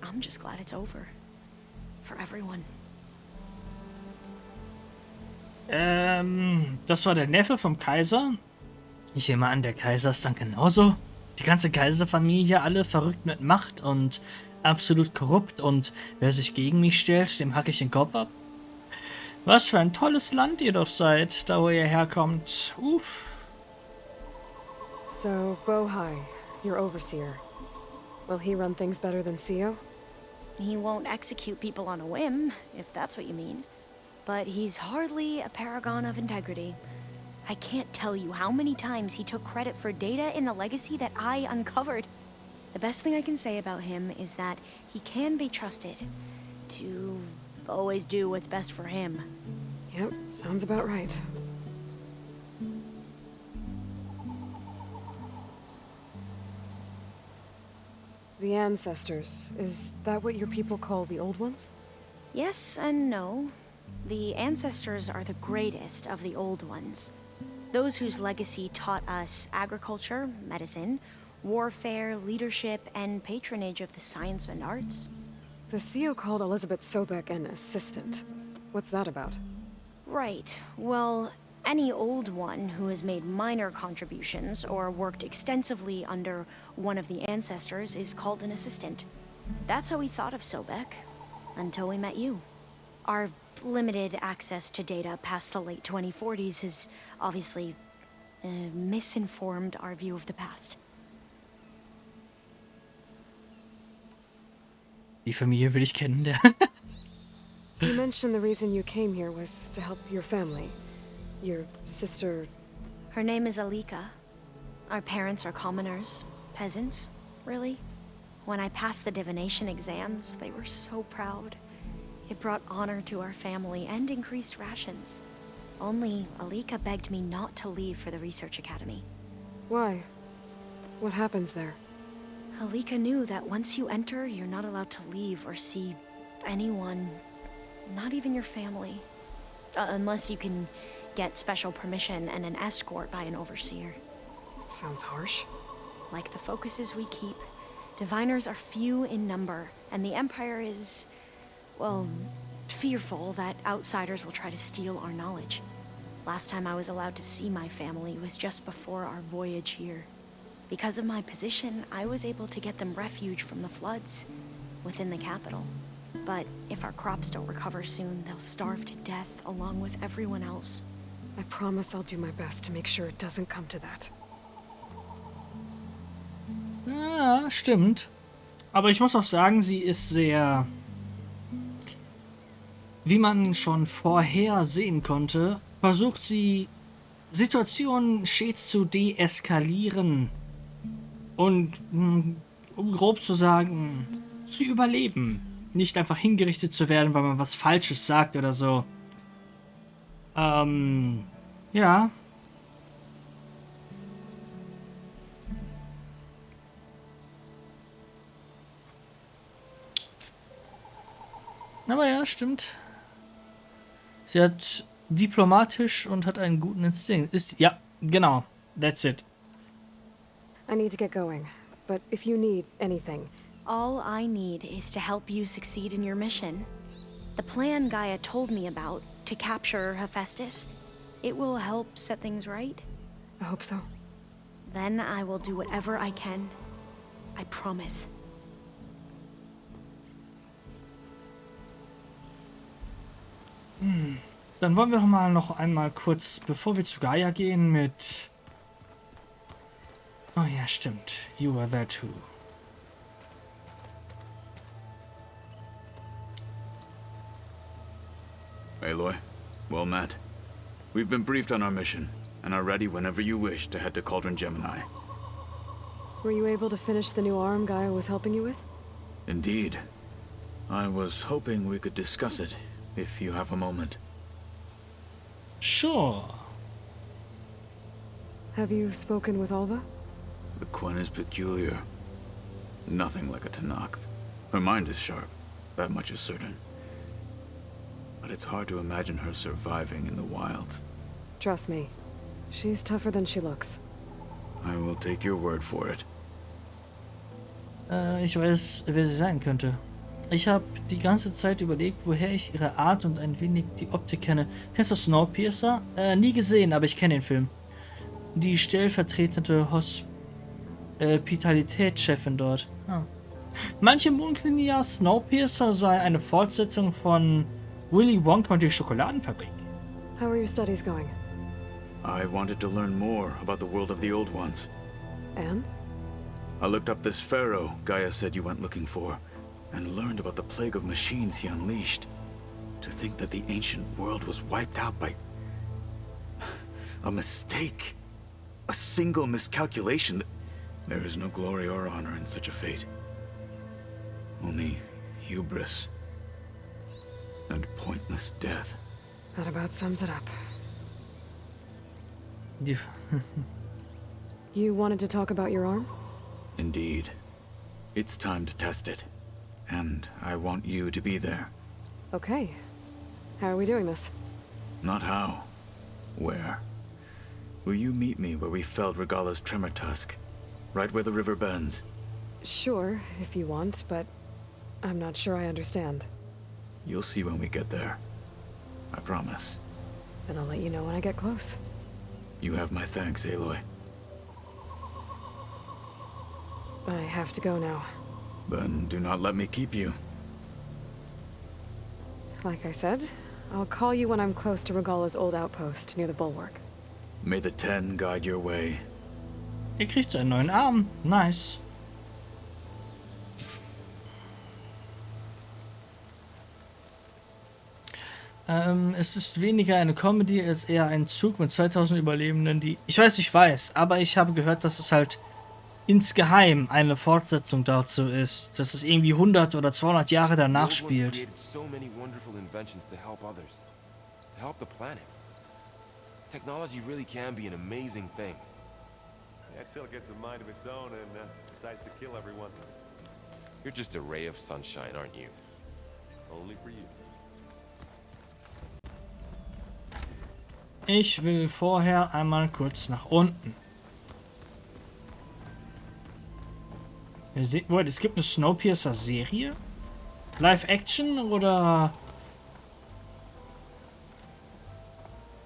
I'm just glad it's over. For everyone. Das war der Neffe vom Kaiser. Ich nehme an, der Kaiser ist dann genauso. Die ganze Kaiserfamilie, alle verrückt mit Macht und absolut korrupt, und wer sich gegen mich stellt, dem hacke ich den Kopf ab. Was für ein tolles Land ihr doch seid, da wo ihr herkommt. Uff. So, Bohai, your overseer. Will he run things better than CEO? He won't execute people on a whim, if that's what you mean. But he's hardly a paragon of integrity. I can't tell you how many times he took credit for data in the legacy that I uncovered. The best thing I can say about him is that he can be trusted to always do what's best for him. Yep, sounds about right. The ancestors, is that what your people call the old ones? Yes and no. The ancestors are the greatest of the old ones. Those whose legacy taught us agriculture, medicine, warfare, leadership, and patronage of the science and arts. The CEO called Elizabeth Sobek an assistant. What's that about? Right. Well, any old one who has made minor contributions or worked extensively under one of the ancestors is called an assistant. That's how we thought of Sobek, until we met you. Our limited access to data past the late 2040s has obviously misinformed our view of the past. Die Familie will ich kennen, der. You mentioned the reason you came here was to help your family. Your sister... Her name is Alika. Our parents are commoners. Peasants, really. When I passed the divination exams, they were so proud. It brought honor to our family and increased rations. Only Alika begged me not to leave for the research academy. Why? What happens there? Alika knew that once you enter, you're not allowed to leave or see anyone, not even your family. Unless you can get special permission and an escort by an overseer. It sounds harsh. Like the focuses we keep, diviners are few in number, and the Empire is, well, fearful that outsiders will try to steal our knowledge. Last time I was allowed to see my family was just before our voyage here. Because of my position, I was able to get them refuge from the floods within the capital. But if our crops don't recover soon, they'll starve to death along with everyone else. I promise I'll do my best to make sure it doesn't come to that. Ja, stimmt. Aber ich muss auch sagen, sie ist sehr wie man schon vorher sehen konnte, versucht sie, Situationen stets zu deeskalieren und, um grob zu sagen, zu überleben. Nicht einfach hingerichtet zu werden, weil man was Falsches sagt oder so. Ja. Aber ja, stimmt. Sie hat diplomatisch und hat einen guten Instinkt. Ja, genau. That's it. I need to get going, but if you need anything... All I need is to help you succeed in your mission. The plan Gaia told me about, to capture Hephaestus, it will help set things right. I hope so. Then I will do whatever I can. I promise. Dann wollen wir noch einmal kurz, bevor wir zu Gaia gehen, mit... Oh ja, stimmt. You were there too. Aloy, well met. We've been briefed on our mission, and are ready whenever you wish to head to Cauldron Gemini. Were you able to finish the new arm Gaia was helping you with? Indeed. I was hoping we could discuss it, if you have a moment. Sure. Have you spoken with Alva? The Quen is peculiar. Nothing like a Tenakth. Her mind is sharp, that much is certain. But it's hard to imagine her surviving in the wilds. Trust me, she's tougher than she looks. I will take your word for it. Ich weiß, wer sie sein könnte. Ich habe die ganze Zeit überlegt, woher ich ihre Art und ein wenig die Optik kenne. Kennst du Snowpiercer? Nie gesehen, aber ich kenne den Film. Die stellvertretende Hospitalitätschefin dort. Ah. Manche munkeln ja, Snowpiercer sei eine Fortsetzung von Willy Wonka und die Schokoladenfabrik. How are your studies going? I wanted to learn more about the world of the Old Ones. And? I looked up this pharaoh Gaia said you went looking for, and learned about the plague of machines he unleashed. To think that the ancient world was wiped out by... a mistake. A single miscalculation. There is no glory or honor in such a fate. Only hubris. And pointless death. That about sums it up. You wanted to talk about your arm? Indeed. It's time to test it. And I want you to be there. Okay. How are we doing this? Not how. Where? Will you meet me where we felled Regala's tremor tusk? Right where the river bends? Sure, if you want, but I'm not sure I understand. You'll see when we get there. I promise. Then I'll let you know when I get close. You have my thanks, Aloy. I have to go now. Then do not let me keep you. Like I said, I'll call you when I'm close to Regala's old outpost near the bulwark. May the Ten guide your way. Ihr kriegt einen neuen Arm. Nice. Es ist weniger eine Comedy als eher ein Zug mit 2000 Überlebenden, die... Ich weiß, aber ich habe gehört, dass es halt insgeheim eine Fortsetzung dazu ist, dass es irgendwie 100 oder 200 Jahre danach spielt. Technology really can be an amazing thing. Until it gets a mind of its own and decides to kill everyone. You're just a ray of sunshine, aren't you? Only for you. Ich will vorher einmal kurz nach unten. Wait, es gibt eine Snowpiercer-Serie? Live-Action oder...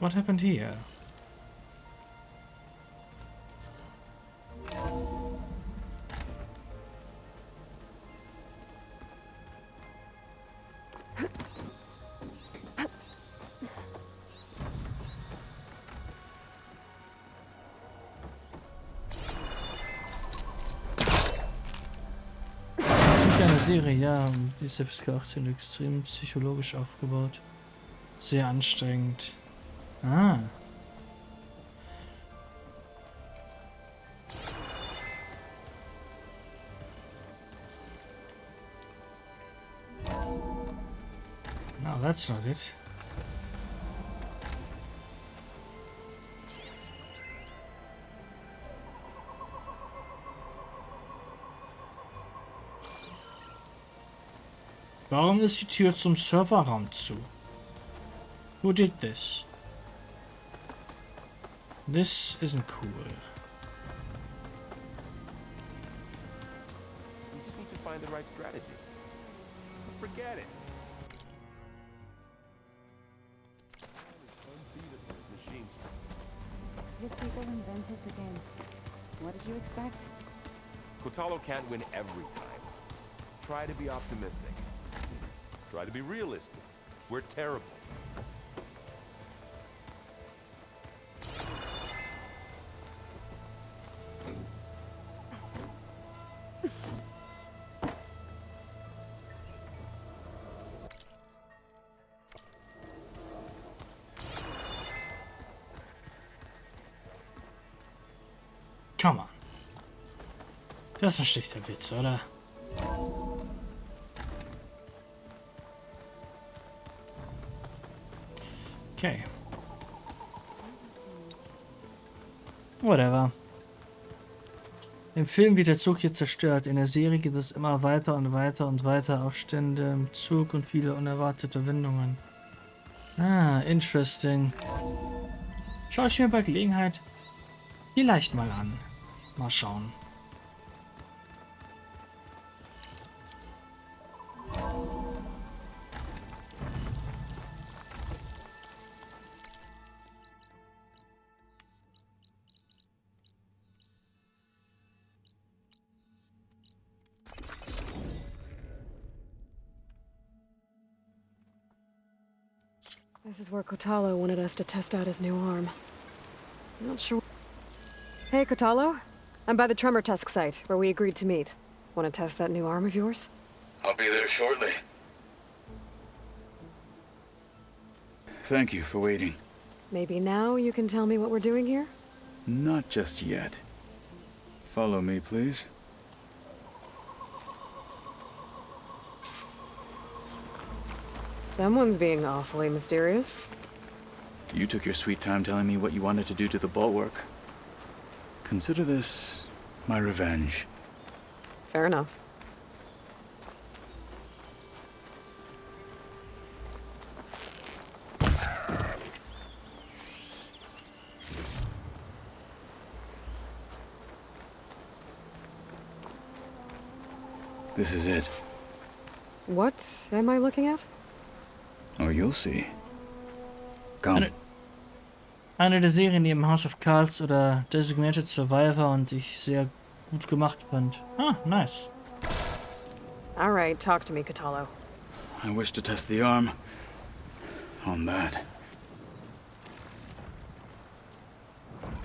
What happened here? Eine Serie, ja, die ist FSK 18 extrem psychologisch aufgebaut. sehr anstrengend. Ah. No, that's not it. Warum ist die Tür zum Serverraum zu? Who did this? This isn't cool. We just need to find the right strategy. Forget it. These people invented the game. What did you expect? Kotallos can't win every time. Try to be optimistic. Try to be realistic. We're terrible. Come on. Das ist ein schlichter Witz, oder? Okay. Whatever. Im Film wird der Zug hier zerstört. In der Serie geht es immer weiter und weiter und weiter. Aufstände im Zug und viele unerwartete Wendungen. Ah, interesting. Schaue ich mir bei Gelegenheit vielleicht mal an. Mal schauen. This is where Kotallos wanted us to test out his new arm. Not sure. Hey, Kotallos. I'm by the Tremor Tusk site, where we agreed to meet. Want to test that new arm of yours? I'll be there shortly. Thank you for waiting. Maybe now you can tell me what we're doing here? Not just yet. Follow me, please. Someone's being awfully mysterious. You took your sweet time telling me what you wanted to do to the bulwark. Consider this my revenge. Fair enough. This is it. What am I looking at? Oh, you'll see. Come. Eine der Serien, die im House of Cards oder Designated Survivor und ich sehr gut gemacht fand. Ah, nice. Alright, talk to me, Kotallos. I wish to test the arm on that.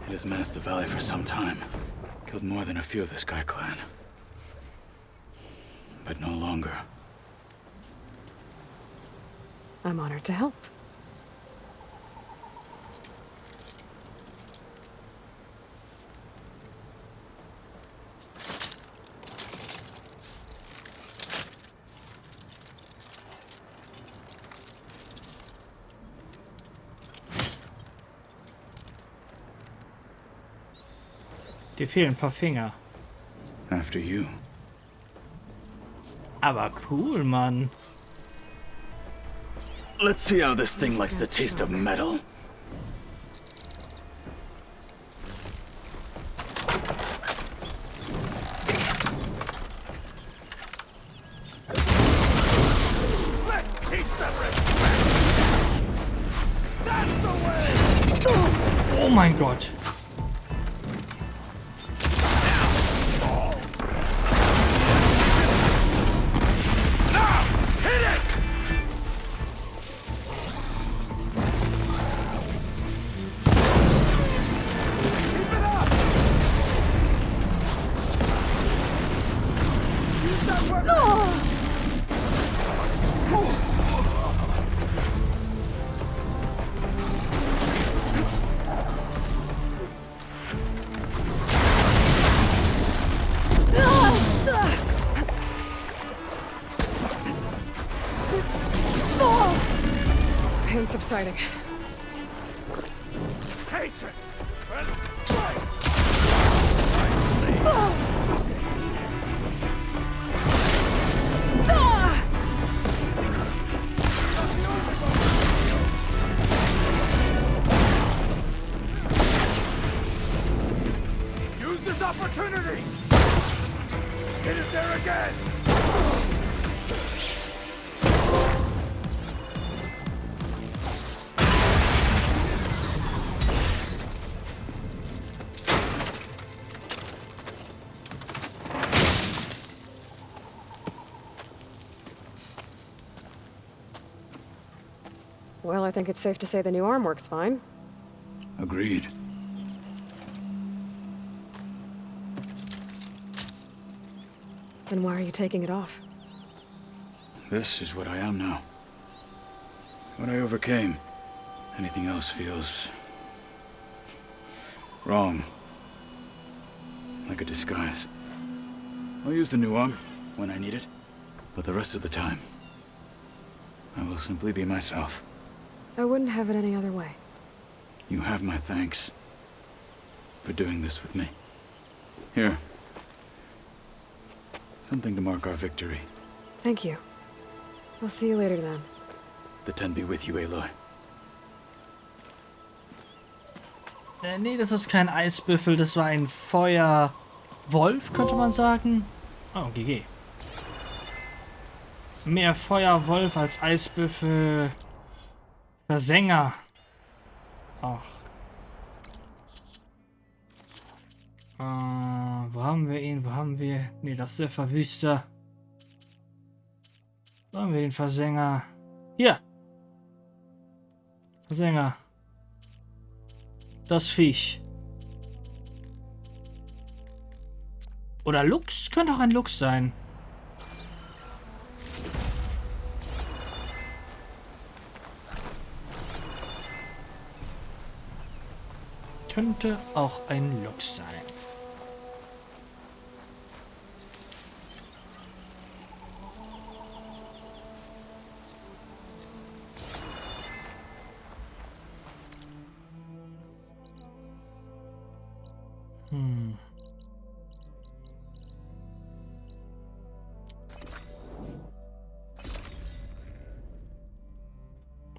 It has menaced the valley for some time. Killed more than a few of the Sky Clan. But no longer. I'm honored to help. Dir fehlen ein paar Finger. After you. Aber cool, Mann. Let's see how this thing likes the taste of metal. Oh mein Gott. and subsiding. Use this opportunity! Hit it there again! Well, I think it's safe to say the new arm works fine. Agreed. Then why are you taking it off? This is what I am now. What I overcame. Anything else feels... wrong. Like a disguise. I'll use the new arm when I need it, but the rest of the time, I will simply be myself. I wouldn't have it any other way. You have my thanks for doing this with me. Here. Something to mark our victory. Thank you. I'll see you later then. The 10 be with you, Aloy. Nee, das ist kein Eisbüffel, das war ein Feuerwolf, könnte man sagen. Oh, GG. Mehr Feuerwolf als Eisbüffel. Versänger. Ach. Wo haben wir ihn? Wo haben wir... Nee, das ist der Verwüster. Wo haben wir den Versänger? Hier. Versänger. Das Viech. Oder Luchs? Könnte auch ein Luchs sein. Könnte auch ein Luchs sein.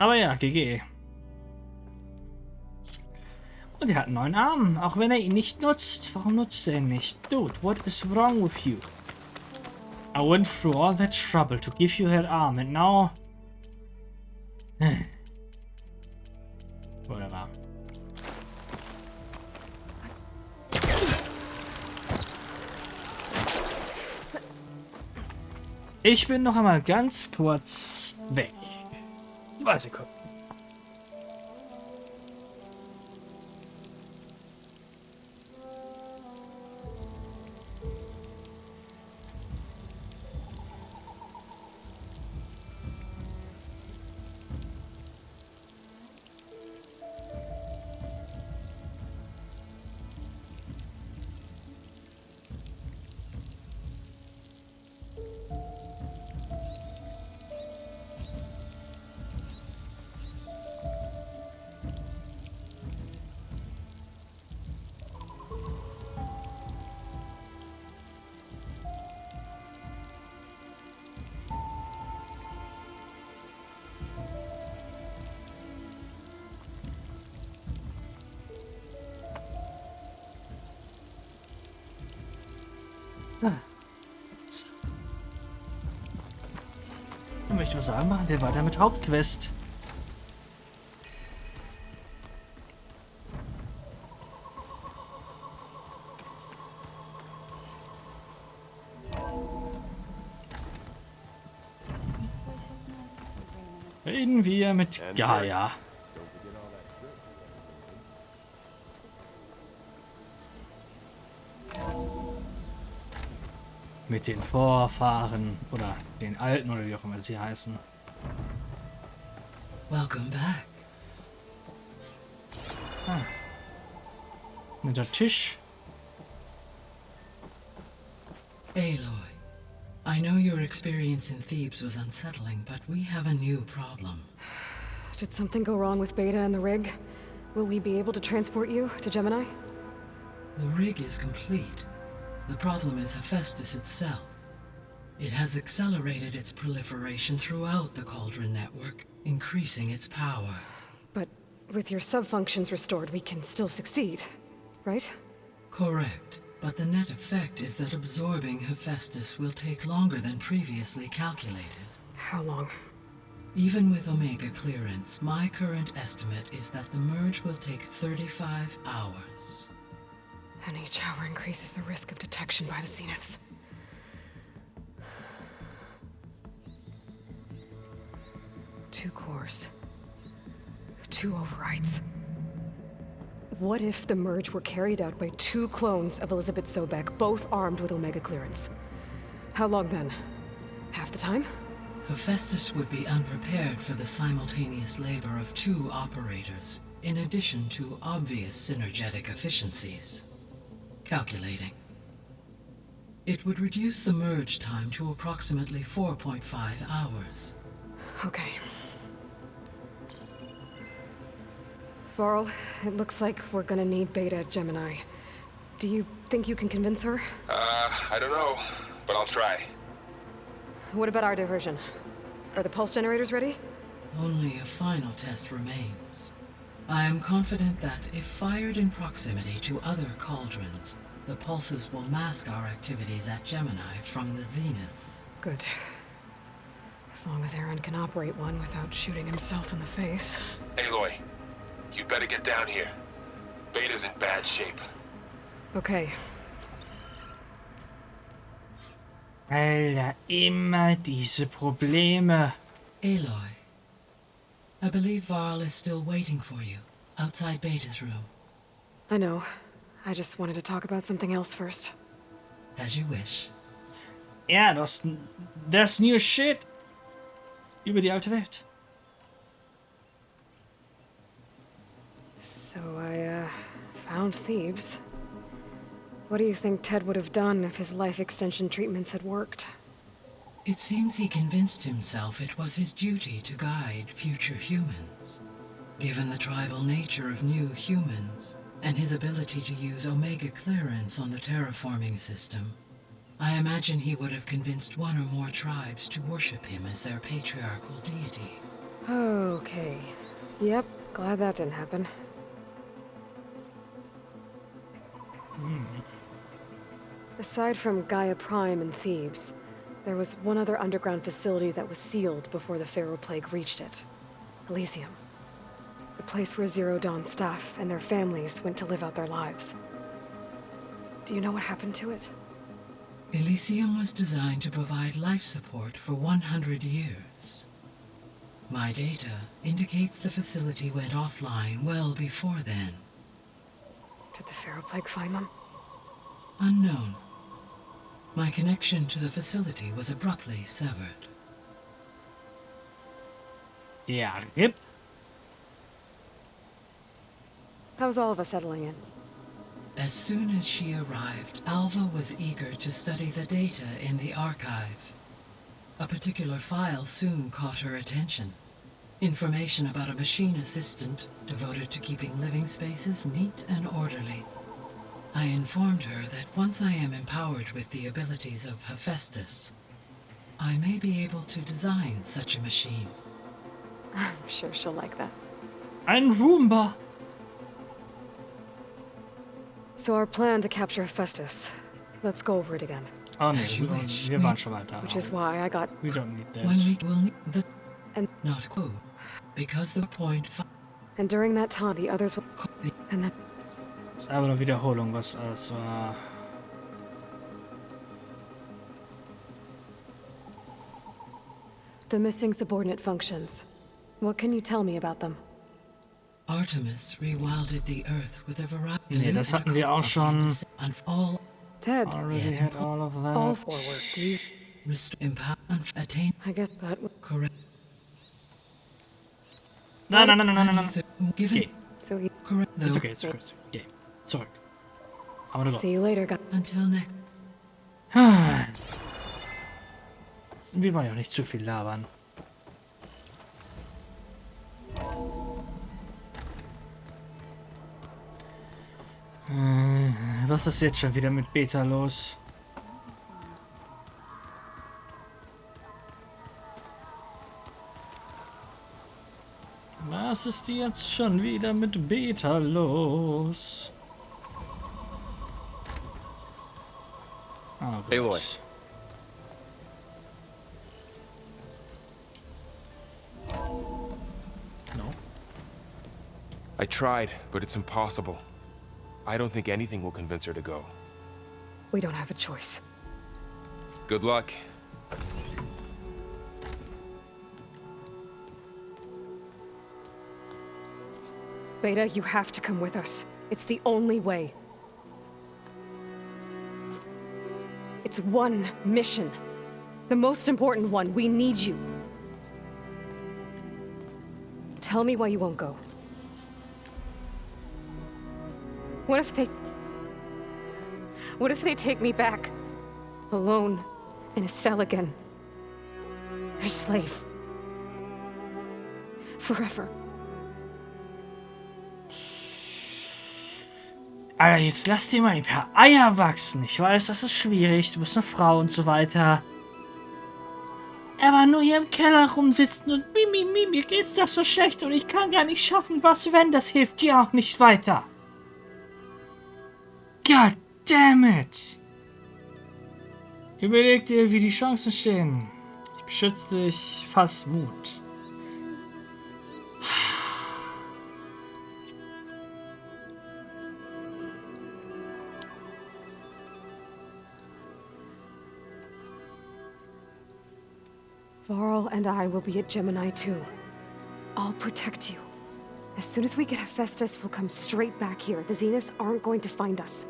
Aber ja, GG. Und er hat einen neuen Arm, auch wenn er ihn nicht nutzt. Warum nutzt er ihn nicht? Dude, what is wrong with you? I went through all that trouble to give you that arm and now... Whatever. Ich bin noch einmal ganz kurz weg. 2 Sekunden. Dann möchte ich mal sagen, machen wir weiter mit Hauptquest. Reden wir mit Gaia. Mit den Vorfahren oder den Alten oder wie auch immer sie heißen. Welcome back. Ah. Mit der Tisch. Aloy, I know your experience in Thebes was unsettling, but we have a new problem. Did something go wrong with Beta and the rig? Will we be able to transport you to Gemini? The rig is complete. The problem is Hephaestus itself. It has accelerated its proliferation throughout the Cauldron network, increasing its power. But with your sub-functions restored, we can still succeed, right? Correct. But the net effect is that absorbing Hephaestus will take longer than previously calculated. How long? Even with Omega clearance, my current estimate is that the merge will take 35 hours. And each hour increases the risk of detection by the Zeniths. Two cores. Two overrides. What if the merge were carried out by two clones of Elizabeth Sobek, both armed with Omega clearance? How long then? Half the time? Hephaestus would be unprepared for the simultaneous labor of two operators, in addition to obvious synergetic efficiencies. Calculating. It would reduce the merge time to approximately 4.5 hours. Okay. Varl, it looks like we're gonna need Beta at Gemini. Do you think you can convince her? I don't know, but I'll try. What about our diversion? Are the pulse generators ready? Only a final test remains. I am confident that if fired in proximity to other cauldrons, the pulses will mask our activities at Gemini from the zeniths. Good. As long as Aaron can operate one without shooting himself in the face. Aloy, you better get down here. Beta's in bad shape. Okay. Alter, immer diese Probleme. Aloy, I believe Varl is still waiting for you, outside Beta's room. I know. I just wanted to talk about something else first. As you wish. Ja, das new shit über die alte Welt. So I, found Thebes. What do you think Ted would have done if his life extension treatments had worked? It seems he convinced himself it was his duty to guide future humans. Given the tribal nature of new humans, and his ability to use Omega clearance on the terraforming system, I imagine he would have convinced one or more tribes to worship him as their patriarchal deity. Okay. Yep, glad that didn't happen. Aside from Gaia Prime and Thebes, there was one other underground facility that was sealed before the Pharaoh Plague reached it. Elysium. The place where Zero Dawn staff and their families went to live out their lives. Do you know what happened to it? Elysium was designed to provide life support for 100 years. My data indicates the facility went offline well before then. Did the Pharaoh Plague find them? Unknown. My connection to the facility was abruptly severed. Ja, yep. How's all of us settling in? As soon as she arrived, Alva was eager to study the data in the archive. A particular file soon caught her attention. Information about a machine assistant devoted to keeping living spaces neat and orderly. I informed her that once I am empowered with the abilities of Hephaestus, I may be able to design such a machine. I'm sure she'll like that. Ein Roomba. So our plan to capture Hephaestus. Let's go over it again. Oh nee, wir waren schon mal da. Which is why I got... We don't need this. When we will need the... And... Not quote. Because the point... And during that time, the others will... And then... Das ist einfach eine Wiederholung, was alles war. The missing subordinate functions. What can you tell me about them? Artemis rewilded the Earth with a variety... Nee, das hatten wir auch schon. Ted. Already had all of that. All forward. Do you... Attain... I guess that... Correct. Nein. Geh. So he... Correct. It's okay, it's okay. Geh. Zurück. I wanna go. See you later, guys. Until next... Wir wollen ja nicht zu viel labern. Was ist jetzt schon wieder mit Beta los? Was ist jetzt schon wieder mit Beta los? Ah, Aloy. gut. No. I tried, but it's impossible. I don't think anything will convince her to go. We don't have a choice. Good luck. Beta, you have to come with us. It's the only way. It's one mission. The most important one. We need you. Tell me why you won't go. What if they take me back? Alone, in a cell again. Their slave. Forever. Alter, jetzt lass dir mal ein paar Eier wachsen. Ich weiß, das ist schwierig. Du bist eine Frau und so weiter. Aber nur hier im Keller rumsitzen und mir geht's doch so schlecht und ich kann gar nicht schaffen, was wenn. Das hilft dir auch nicht weiter. God damn it. Überleg dir, wie die Chancen stehen. Ich beschütze dich. Fass Mut. Varl and I will be at Gemini too. I'll protect you. As soon as we get Hephaestus, we'll come straight back here. The Zeniths aren't going to find us.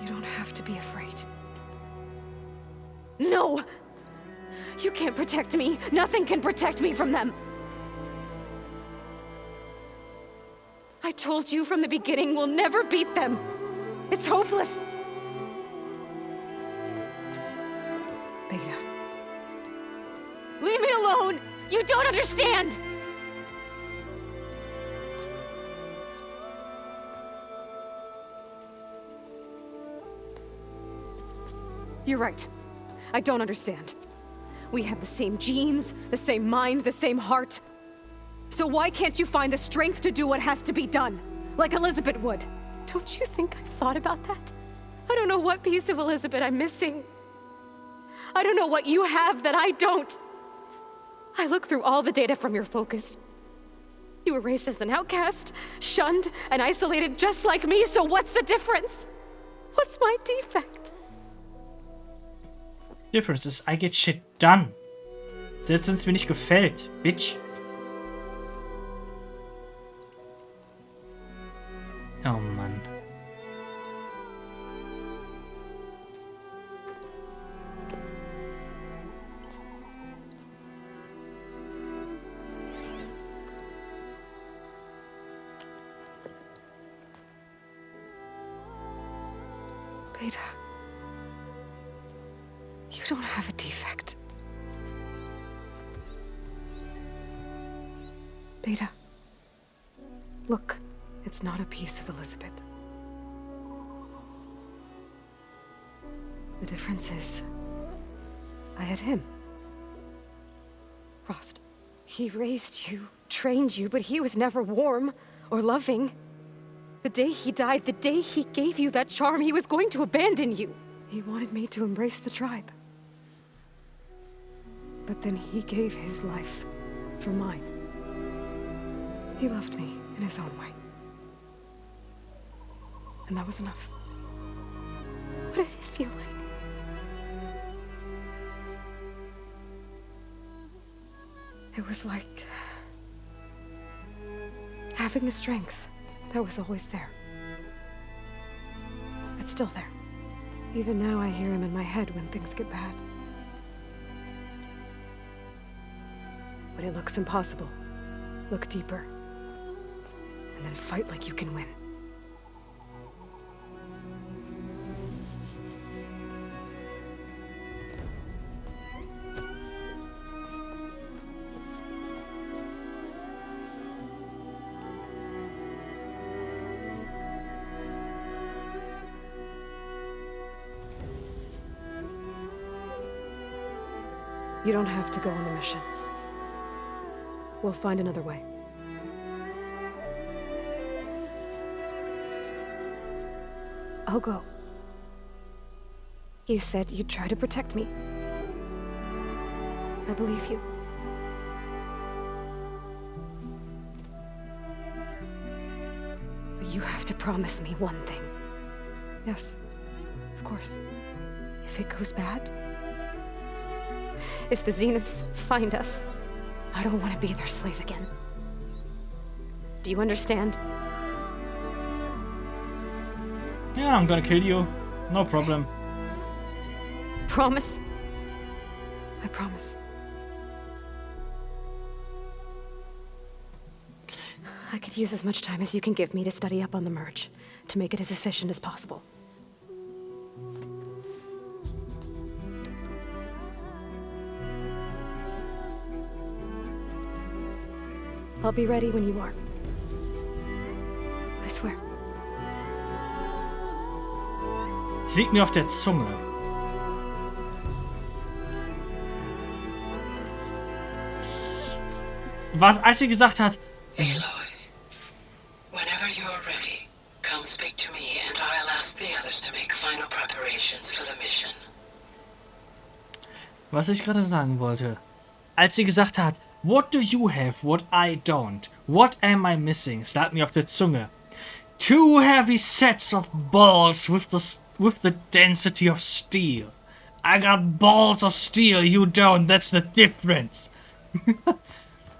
You don't have to be afraid. No! You can't protect me. Nothing can protect me from them. I told you from the beginning, we'll never beat them. It's hopeless. Beta. Leave me alone! You don't understand! You're right. I don't understand. We have the same genes, the same mind, the same heart. So why can't you find the strength to do what has to be done? Like Elizabeth would. Don't you think I've thought about that? I don't know what piece of Elizabeth I'm missing. I don't know what you have that I don't. I look through all the data from your focus. You were raised as an outcast, shunned, and isolated just like me, so what's the difference? What's my defect? Difference is I get shit done. Selbst wenn es mir nicht gefällt, bitch. Oh Mann. Beta. You don't have a defect. Beta. Look, it's not a piece of Elizabeth. The difference is, I had him. Frost. He raised you, trained you, but he was never warm or loving. The day he died, the day he gave you that charm, he was going to abandon you. He wanted me to embrace the tribe. But then he gave his life for mine. He loved me in his own way. And that was enough. What did it feel like? It was like having a strength that was always there. It's still there. Even now I hear him in my head when things get bad. But it looks impossible. Look deeper. And then fight like you can win. You don't have to go on the mission. We'll find another way. I'll go. You said you'd try to protect me. I believe you. But you have to promise me one thing. Yes, of course. If it goes bad, if the Zeniths find us, I don't want to be their slave again. Do you understand? Yeah, I'm gonna kill you. No problem. Promise? I promise. I could use as much time as you can give me to study up on the merge, to make it as efficient as possible. I'll be ready when you are. I swear. Es liegt mir auf der Zunge. Was, als sie gesagt hat... Aloy, whenever you're ready, come speak to me and I'll ask the others to make final preparations for the mission. Was ich gerade sagen wollte. Als sie gesagt hat, what do you have, what I don't? What am I missing? Es lag mir auf der Zunge. 2 heavy sets of balls with the density of steel. I got balls of steel, you don't. That's the difference.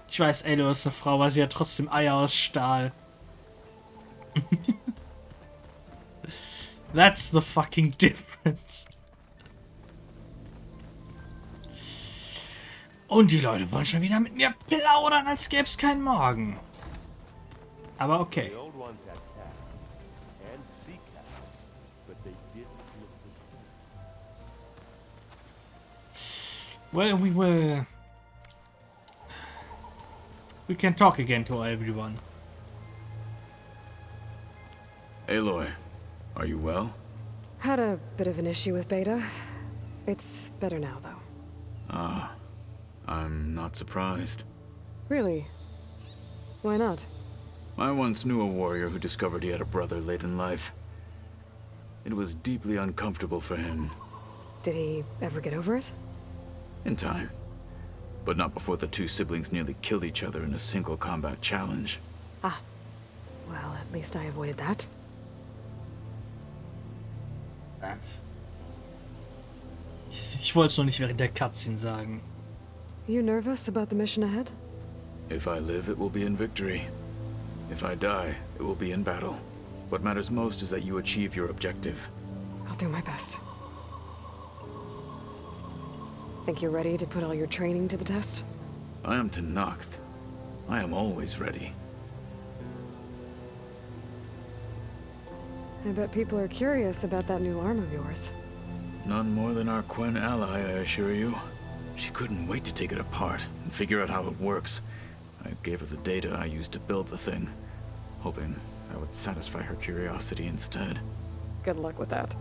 Ich weiß, Aloy ist eine Frau, aber sie hat trotzdem Eier aus Stahl. That's the fucking difference. Und die Leute wollen schon wieder mit mir plaudern, als gäbe es keinen Morgen. Aber okay. Well, we can talk again to everyone. Aloy, are you well? Had a bit of an issue with Beta. It's better now, though. Ah, I'm not surprised. Really? Why not? I once knew a warrior who discovered he had a brother late in life. It was deeply uncomfortable for him. Did he ever get over it? In time. But not before the two siblings nearly killed each other in a single combat challenge. Ah. Well, at least I avoided that. Ich wollte es noch nicht während der Cutscene sagen. You nervous about the mission ahead? If I live, it will be in victory. If I die, it will be in battle. What matters most is that you achieve your objective. I'll do my best. Think you're ready to put all your training to the test? I am Tenakth. I am always ready. I bet people are curious about that new arm of yours. None more than our Quen ally, I assure you. She couldn't wait to take it apart and figure out how it works. I gave her the data I used to build the thing, hoping that would satisfy her curiosity instead. Good luck with that.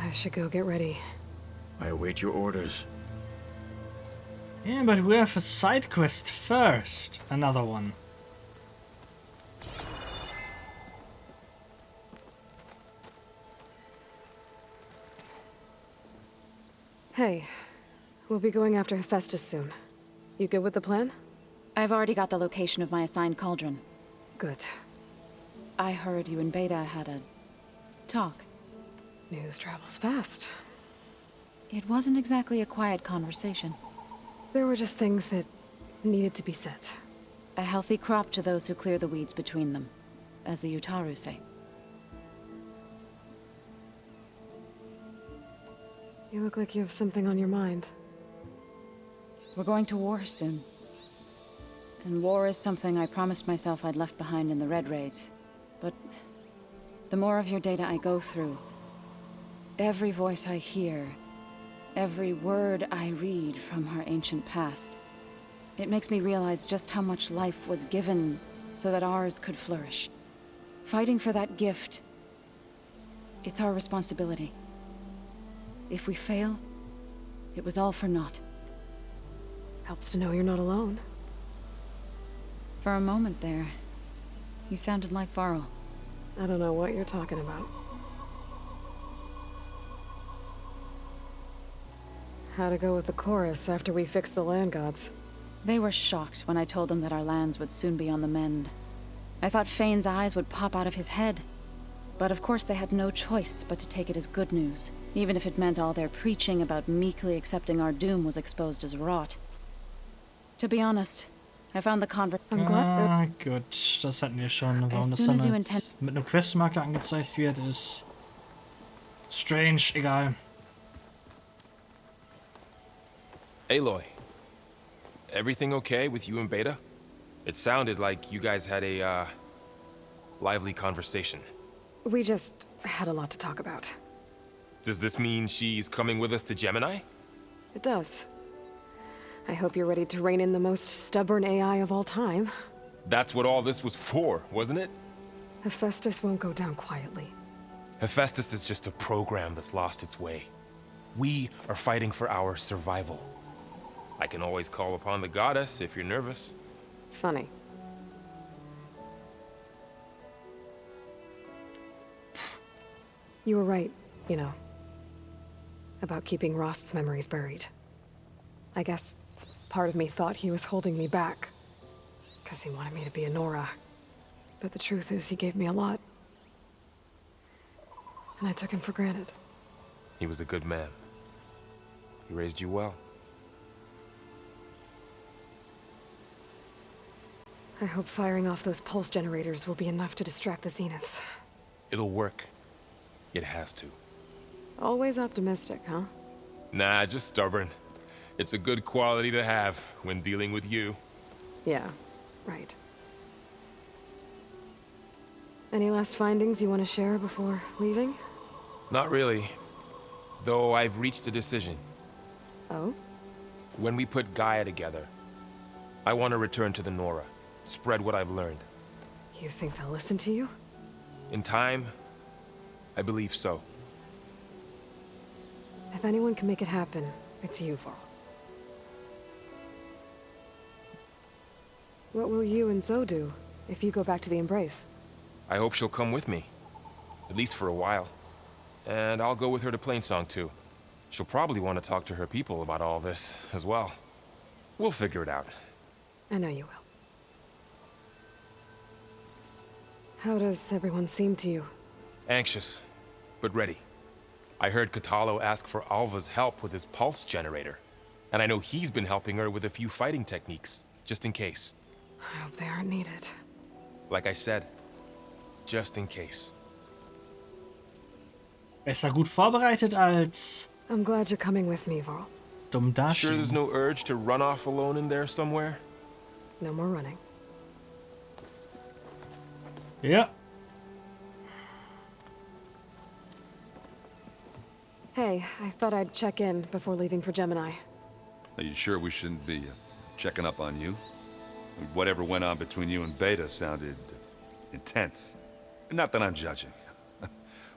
I should go get ready. I await your orders. Yeah, but we have a side quest first. Another one. Hey, we'll be going after Hephaestus soon. You good with the plan? I've already got the location of my assigned cauldron. Good. I heard you and Beta had a talk. News travels fast. It wasn't exactly a quiet conversation. There were just things that needed to be said. A healthy crop to those who clear the weeds between them, as the Utaru say. You look like you have something on your mind. We're going to war soon. And war is something I promised myself I'd left behind in the Red Raids. But the more of your data I go through, every voice I hear, every word I read from our ancient past, it makes me realize just how much life was given so that ours could flourish. Fighting for that gift, it's our responsibility. If we fail, it was all for naught. Helps to know you're not alone. For a moment there, you sounded like Varl. I don't know what you're talking about. How'd it go with the chorus after we fixed the land gods? They were shocked when I told them that our lands would soon be on the mend. I thought Fane's eyes would pop out of his head. But of course they had no choice but to take it as good news, even if it meant all their preaching about meekly accepting our doom was exposed as rot. To be honest, I found the conversation. Gut, das hatten wir schon. Warum das dann mit einer Questmarke angezeigt wird, ist strange, egal. Aloy, everything okay with you and Beta? It sounded like you guys had a, lively conversation. We just had a lot to talk about. Does this mean she's coming with us to Gemini? It does. I hope you're ready to rein in the most stubborn AI of all time. That's what all this was for, wasn't it? Hephaestus won't go down quietly. Hephaestus is just a program that's lost its way. We are fighting for our survival. I can always call upon the goddess if you're nervous. Funny. You were right, you know, about keeping Rost's memories buried. I guess part of me thought he was holding me back, because he wanted me to be a Nora. But the truth is, he gave me a lot. And I took him for granted. He was a good man. He raised you well. I hope firing off those pulse generators will be enough to distract the Zeniths. It'll work. It has to. Always optimistic, huh? Nah, just stubborn. It's a good quality to have when dealing with you. Yeah, right. Any last findings you want to share before leaving? Not really. Though I've reached a decision. Oh? When we put Gaia together, I want to return to the Nora. Spread what I've learned. You think they'll listen to you? In time, I believe so. If anyone can make it happen, it's you, Varl. What will you and Zoe do if you go back to the Embrace? I hope she'll come with me. At least for a while. And I'll go with her to Plainsong too. She'll probably want to talk to her people about all this as well. We'll figure it out. I know you will. How does everyone seem to you? Anxious, but ready. I heard Kotallos ask for Alva's help with his pulse generator. And I know he's been helping her with a few fighting techniques, just in case. I hope they aren't needed. Like I said, just in case. Besser gut vorbereitet als I'm glad you're coming with me, Varl. dumm dastehen. Sure there's no urge to run off alone in there somewhere? No more running. Ja. Hey, I thought I'd check in before leaving for Gemini. Are you sure we shouldn't be checking up on you? Whatever went on between you and Beta sounded intense. Not that I'm judging.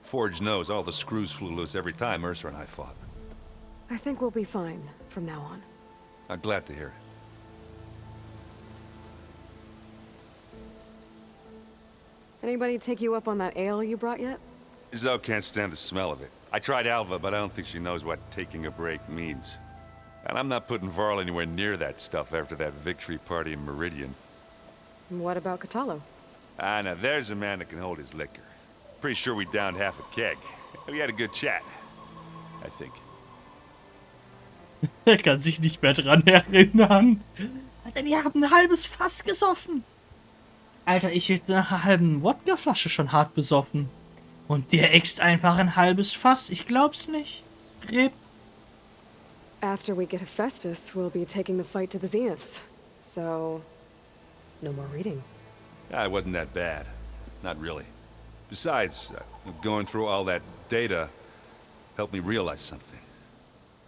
Forge knows all the screws flew loose every time Mercer and I fought. I think we'll be fine from now on. I'm glad to hear it. Anybody take you up on that ale you brought yet? Zoe can't stand the smell of it. I tried Alva, but I don't think she knows what taking a break means. And I'm not putting Varl anywhere near that stuff after that victory party in Meridian. What about Kotallos? Ah, now there's a man that can hold his liquor. Pretty sure we downed half a keg. We had a good chat, I think. Er kann sich nicht mehr dran erinnern. Alter, die haben ein halbes Fass gesoffen. Alter, ich hätte nach einer halben Wodkaflasche schon hart besoffen. Und der äxt einfach ein halbes Fass. Ich glaub's nicht. Reb. After we get Hephaestus, we'll be taking the fight to the Zeniths. So, no more reading. Ah, it wasn't that bad. Not really. Besides, going through all that data helped me realize something.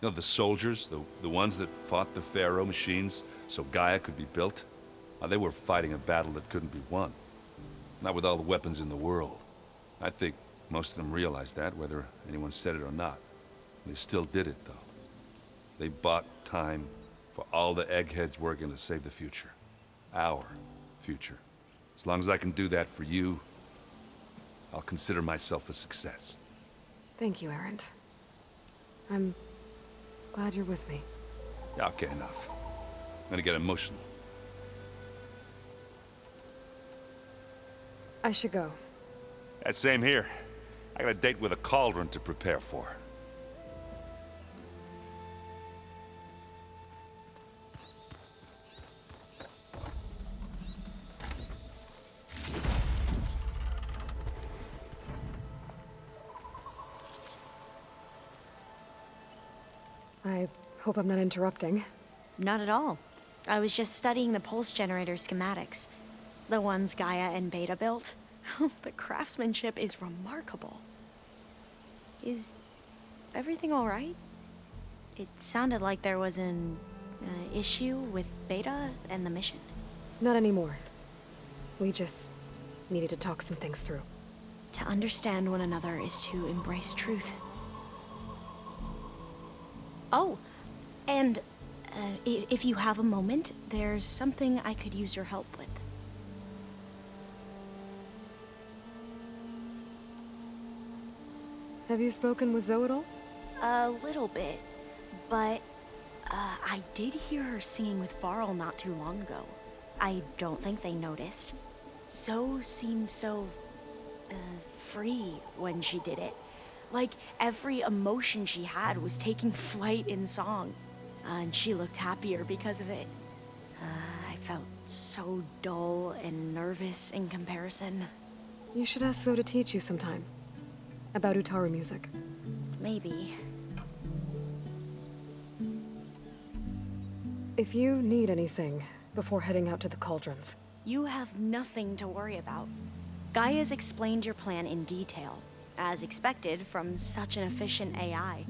You know, the soldiers, the ones that fought the Pharaoh machines so Gaia could be built, they were fighting a battle that couldn't be won. Not with all the weapons in the world. I think most of them realized that, whether anyone said it or not. They still did it, though. They bought time for all the eggheads working to save the future. Our future. As long as I can do that for you, I'll consider myself a success. Thank you, Erend. I'm glad you're with me. Yeah, okay, enough. I'm gonna get emotional. I should go. That same here. I got a date with a cauldron to prepare for. I hope I'm not interrupting. Not at all. I was just studying the pulse generator schematics. The ones Gaia and Beta built. The craftsmanship is remarkable. Is everything all right? It sounded like there was an issue with Beta and the mission. Not anymore. We just needed to talk some things through. To understand one another is to embrace truth. Oh, and if you have a moment, there's something I could use your help with. Have you spoken with Zoe at all? A little bit, but I did hear her singing with Varl not too long ago. I don't think they noticed. Zoe seemed so free when she did it. Like every emotion she had was taking flight in song. And she looked happier because of it. I felt so dull and nervous in comparison. You should ask Zoe to teach you sometime. About Utaru music. Maybe. If you need anything before heading out to the cauldrons. You have nothing to worry about. Gaia's explained your plan in detail, as expected from such an efficient AI.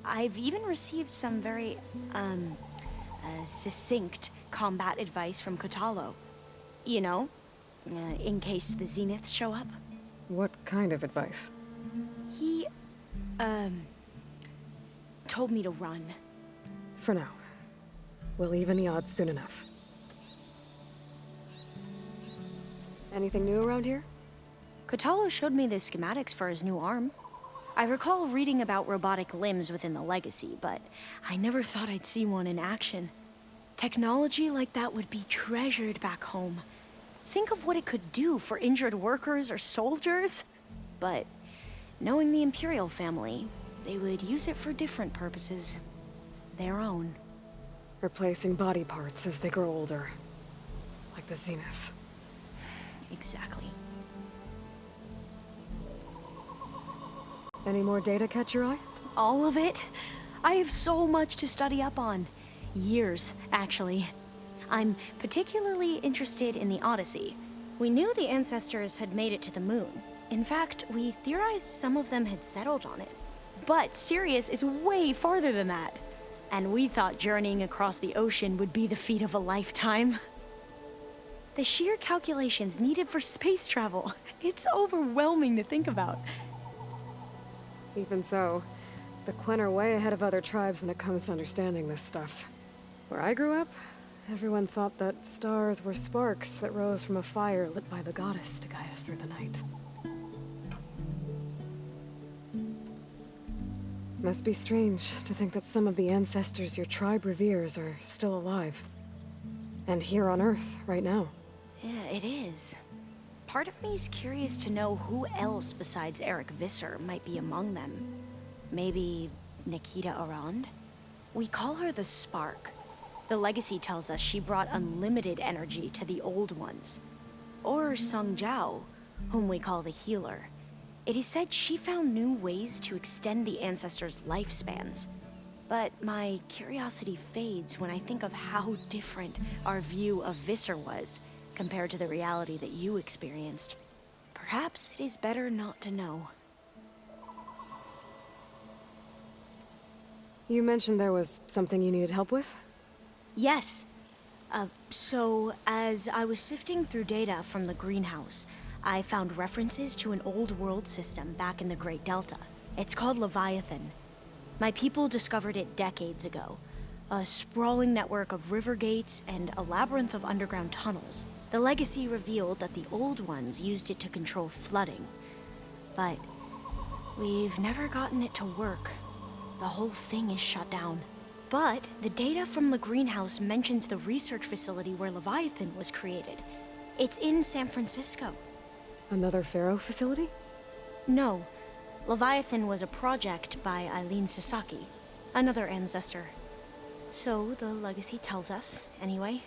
I've even received some very, succinct combat advice from Kotallos. You know, in case the Zeniths show up. What kind of advice? He, told me to run. For now. We'll even the odds soon enough. Anything new around here? Kotallos showed me the schematics for his new arm. I recall reading about robotic limbs within the Legacy, but I never thought I'd see one in action. Technology like that would be treasured back home. Think of what it could do for injured workers or soldiers. But knowing the Imperial family, they would use it for different purposes. Their own. Replacing body parts as they grow older. Like the Zeniths. Exactly. Any more data catch your eye? All of it? I have so much to study up on. Years, actually. I'm particularly interested in the Odyssey. We knew the ancestors had made it to the moon. In fact, we theorized some of them had settled on it. But Sirius is way farther than that. And we thought journeying across the ocean would be the feat of a lifetime. The sheer calculations needed for space travel. It's overwhelming to think about. Even so, the Quen are way ahead of other tribes when it comes to understanding this stuff. Where I grew up, everyone thought that stars were sparks that rose from a fire lit by the goddess to guide us through the night. Must be strange to think that some of the ancestors your tribe reveres are still alive. And here on Earth, right now. Yeah, it is. Part of me's curious to know who else besides Eric Visser might be among them. Maybe Nikita Arand? We call her the Spark. The Legacy tells us she brought unlimited energy to the Old Ones. Or Sung Jiao, whom we call the Healer. It is said she found new ways to extend the ancestors' lifespans. But my curiosity fades when I think of how different our view of Visser was compared to the reality that you experienced. Perhaps it is better not to know. You mentioned there was something you needed help with? Yes. So, as I was sifting through data from the greenhouse, I found references to an old world system back in the Great Delta. It's called Leviathan. My people discovered it decades ago. A sprawling network of river gates and a labyrinth of underground tunnels. The legacy revealed that the old ones used it to control flooding. But we've never gotten it to work. The whole thing is shut down. But the data from the greenhouse mentions the research facility where Leviathan was created. It's in San Francisco. Another Pharaoh facility? No. Leviathan was a project by Eileen Sasaki, another ancestor. So the legacy tells us, anyway,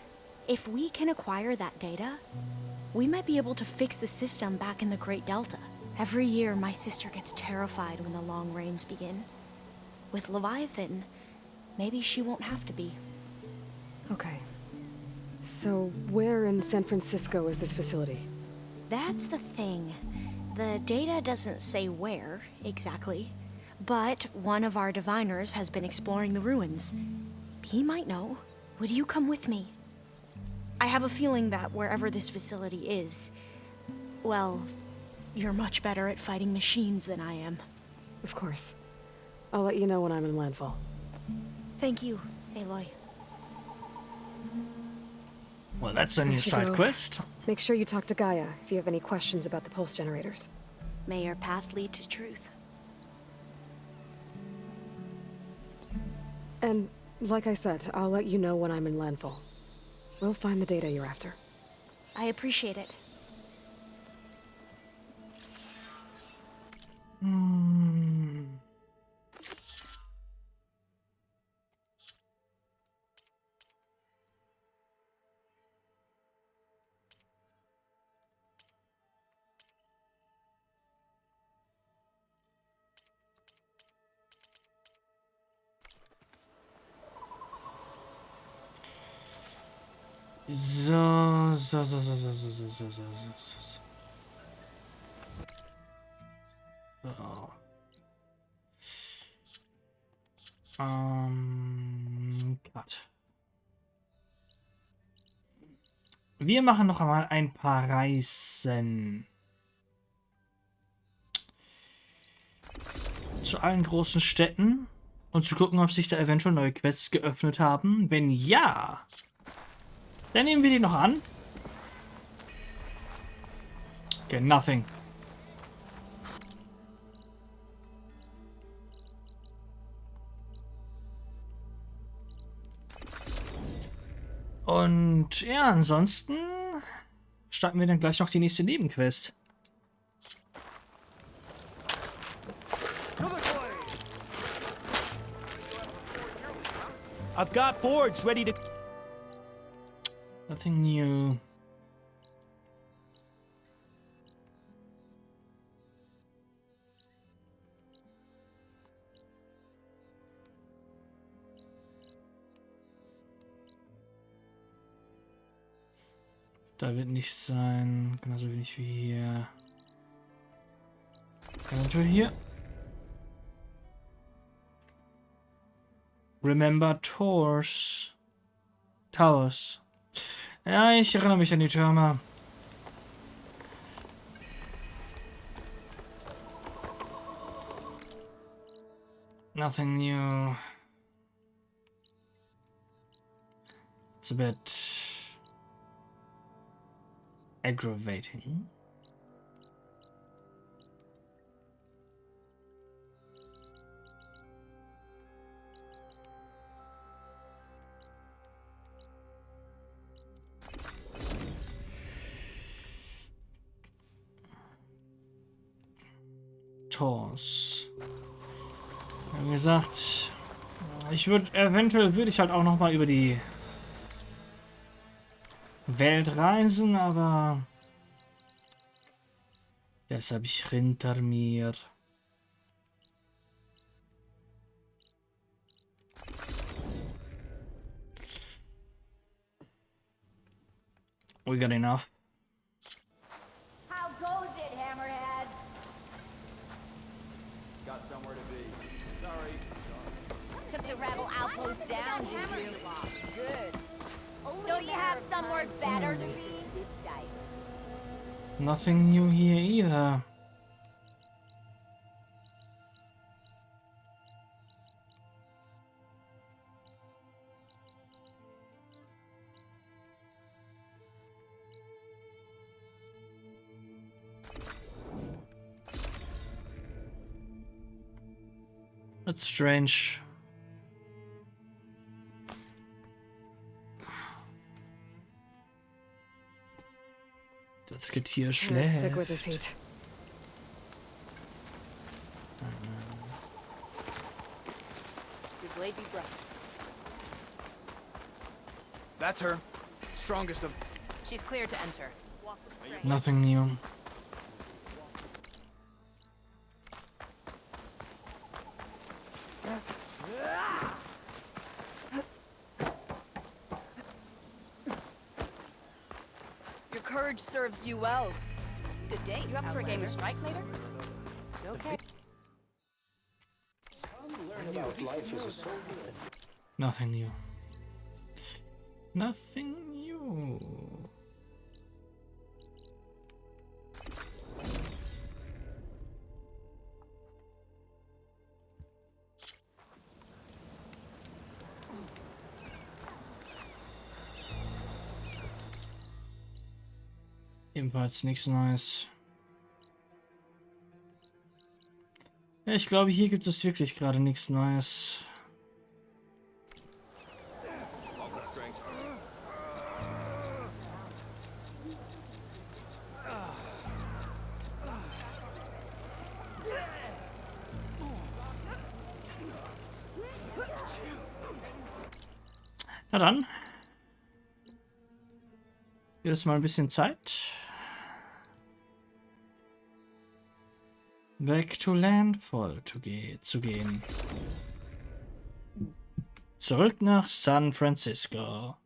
if we can acquire that data, we might be able to fix the system back in the Great Delta. Every year, my sister gets terrified when the long rains begin. With Leviathan, maybe she won't have to be. Okay. So, where in San Francisco is this facility? That's the thing. The data doesn't say where, exactly. But one of our diviners has been exploring the ruins. He might know. Would you come with me? I have a feeling that wherever this facility is, well, you're much better at fighting machines than I am. Of course. I'll let you know when I'm in landfall. Thank you, Aloy. Well, that's a new side quest. Make sure you talk to Gaia if you have any questions about the pulse generators. May your path lead to truth. And, like I said, I'll let you know when I'm in landfall. We'll find the data you're after. I appreciate it. So. Cut. Wir machen noch einmal ein paar Reisen. Zu allen großen Städten und zu gucken, ob sich da eventuell neue Quests geöffnet haben. Wenn ja, dann nehmen wir die noch an. Okay, nothing. Und ja, ansonsten starten wir dann gleich noch die nächste Nebenquest. I've got boards ready to... Nothing new. Da wird nichts sein, genauso wenig wie hier. Eventuell hier. Remember Towers. Towers. Ja, ich erinnere mich an die Türme. Nothing new. It's a bit aggravating. Tors. Wie gesagt, eventuell würde ich halt auch noch mal über die Welt reisen, aber das habe ich hinter mir. We got enough. How goes it, Hammerhead? Got somewhere to be. Sorry. Took the rebel outpost down, did you? Good. So you have somewhere better to be? Nothing new here either. That's strange. Das Getier I'm schläft. sick with this heat. Your blade be bright. That's her. Strongest of... She's clear to enter. Nothing new. Your courage serves you well. Good day. You up for a game of Strike later? Okay. Nothing new. Nothing new. Ebenfalls nichts Neues. Ja, ich glaube, hier gibt es wirklich gerade nichts Neues. Na dann. Hier ist mal ein bisschen Zeit. Back to Landfall zu gehen. Zurück nach San Francisco.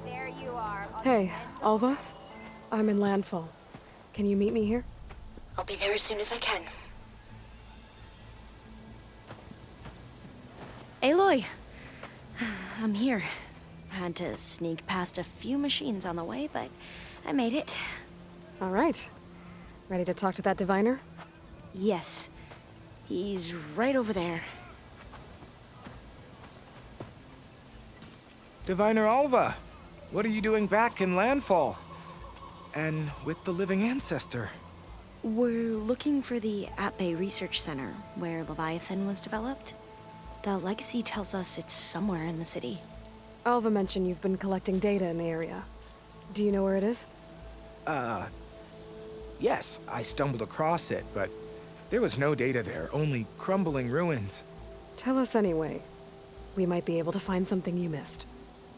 There you are. Hey, Alva. I'm in Landfall. Can you meet me here? I'll be there as soon as I can. Aloy, I'm here. Had to sneak past a few machines on the way, but I made it. All right. Ready to talk to that diviner? Yes. He's right over there. Diviner Alva, what are you doing back in Landfall? And with the living ancestor? We're looking for the At-Bay Research Center, where Leviathan was developed. The legacy tells us it's somewhere in the city. Alva mentioned you've been collecting data in the area. Do you know where it is? Yes, I stumbled across it, but there was no data there, only crumbling ruins. Tell us anyway. We might be able to find something you missed.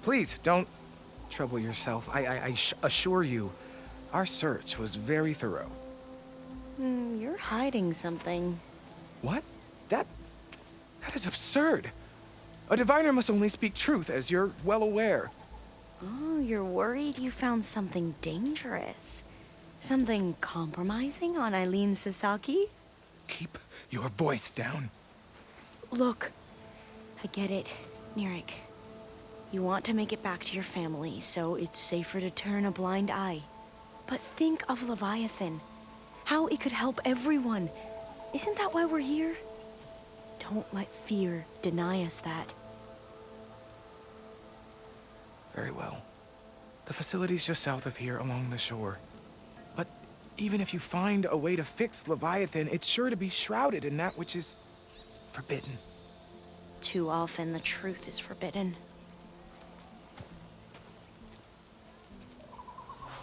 Please, don't trouble yourself. I assure you, our search was very thorough. You're hiding something. What? That is absurd. A diviner must only speak truth, as you're well aware. Oh, you're worried you found something dangerous. Something compromising on Eileen Sasaki? Keep your voice down. Look, I get it, Nirik. You want to make it back to your family, so it's safer to turn a blind eye. But think of Leviathan. How it could help everyone. Isn't that why we're here? Don't let fear deny us that. Very well. The facility's just south of here, along the shore. But even if you find a way to fix Leviathan, it's sure to be shrouded in that which is forbidden. Too often the truth is forbidden.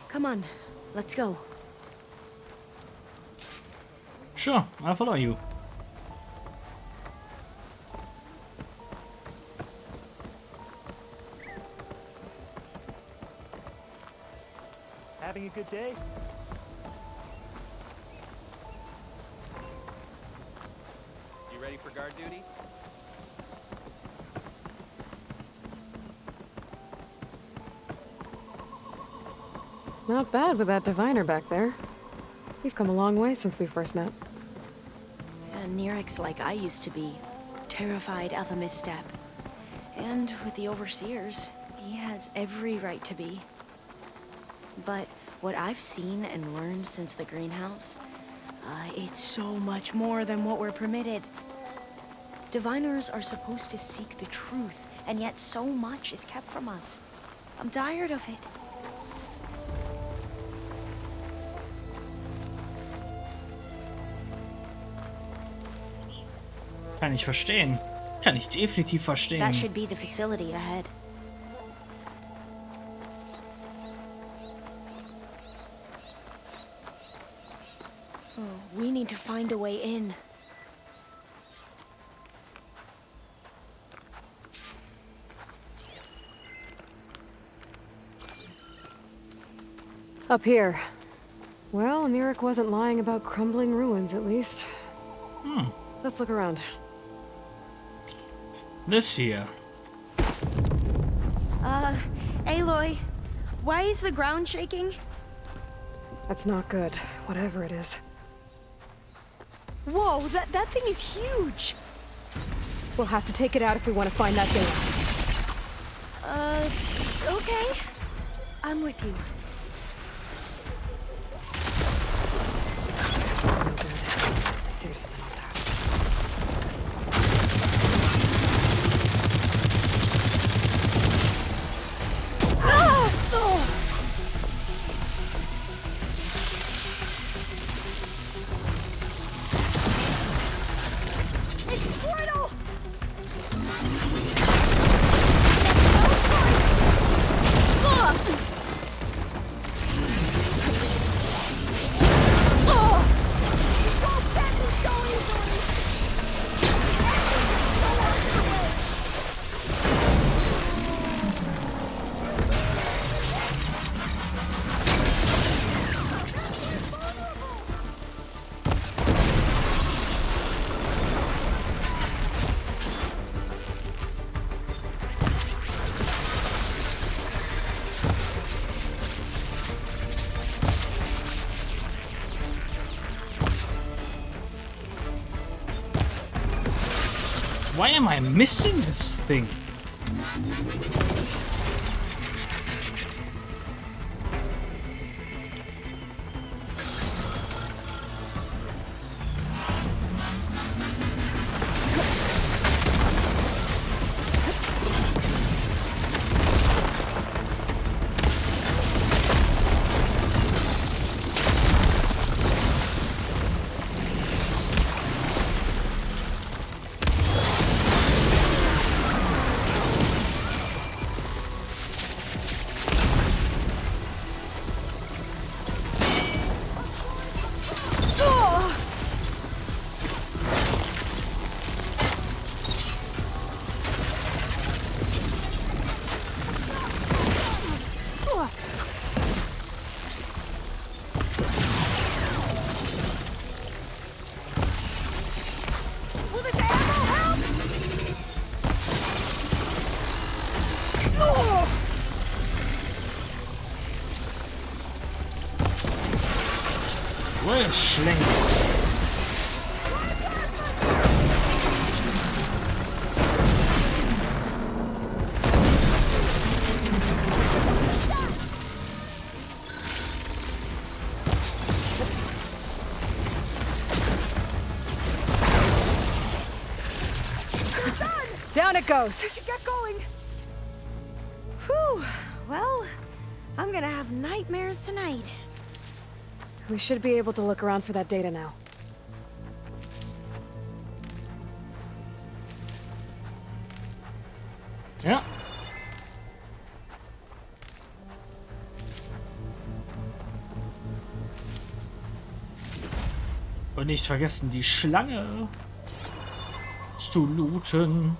Come on, let's go. Sure, I'll follow you. Having a good day? You ready for guard duty? Not bad with that diviner back there. We've come a long way since we first met. And Nirik's like I used to be, terrified of a misstep. And with the overseers, he has every right to be. But what I've seen and learned since the greenhouse, it's so much more than what we're permitted. Diviners are supposed to seek the truth, and yet so much is kept from us. I'm tired of it. Kann ich verstehen. Kann ich definitiv verstehen. That should be the facility ahead. Oh, we need to find a way in. Up here. Well, Mirik wasn't lying about crumbling ruins, at least. Let's look around. This here. Aloy, why is the ground shaking? That's not good, whatever it is. Whoa, that thing is huge! We'll have to take it out if we want to find that thing. Okay. I'm with you. Guess it's no good. Figure something else out. Why am I missing this thing? Schling. Down it goes. We should get going. Whew. Well, I'm gonna have nightmares tonight. We should be able to look around for that data now. Ja. Und nicht vergessen, die Schlange zu looten.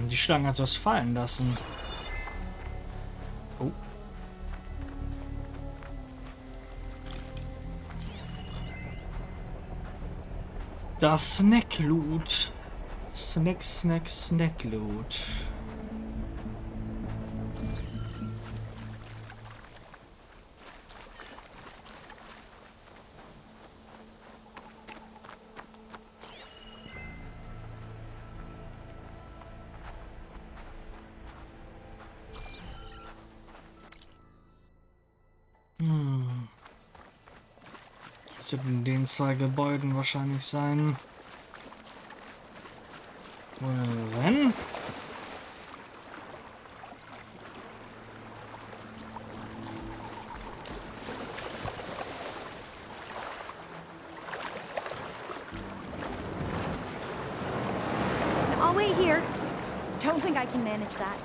Die Schlange hat was fallen lassen. Oh. Das Snack-Loot. Snack-Loot. Das wird in den 2 Gebäuden wahrscheinlich sein. Oder wenn? I'll wait here. Don't think I can manage that.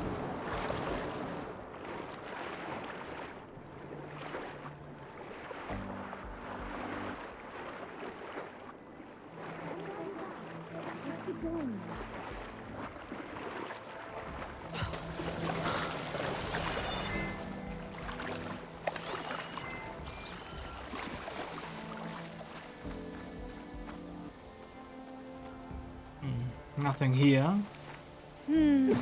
Nothing here. A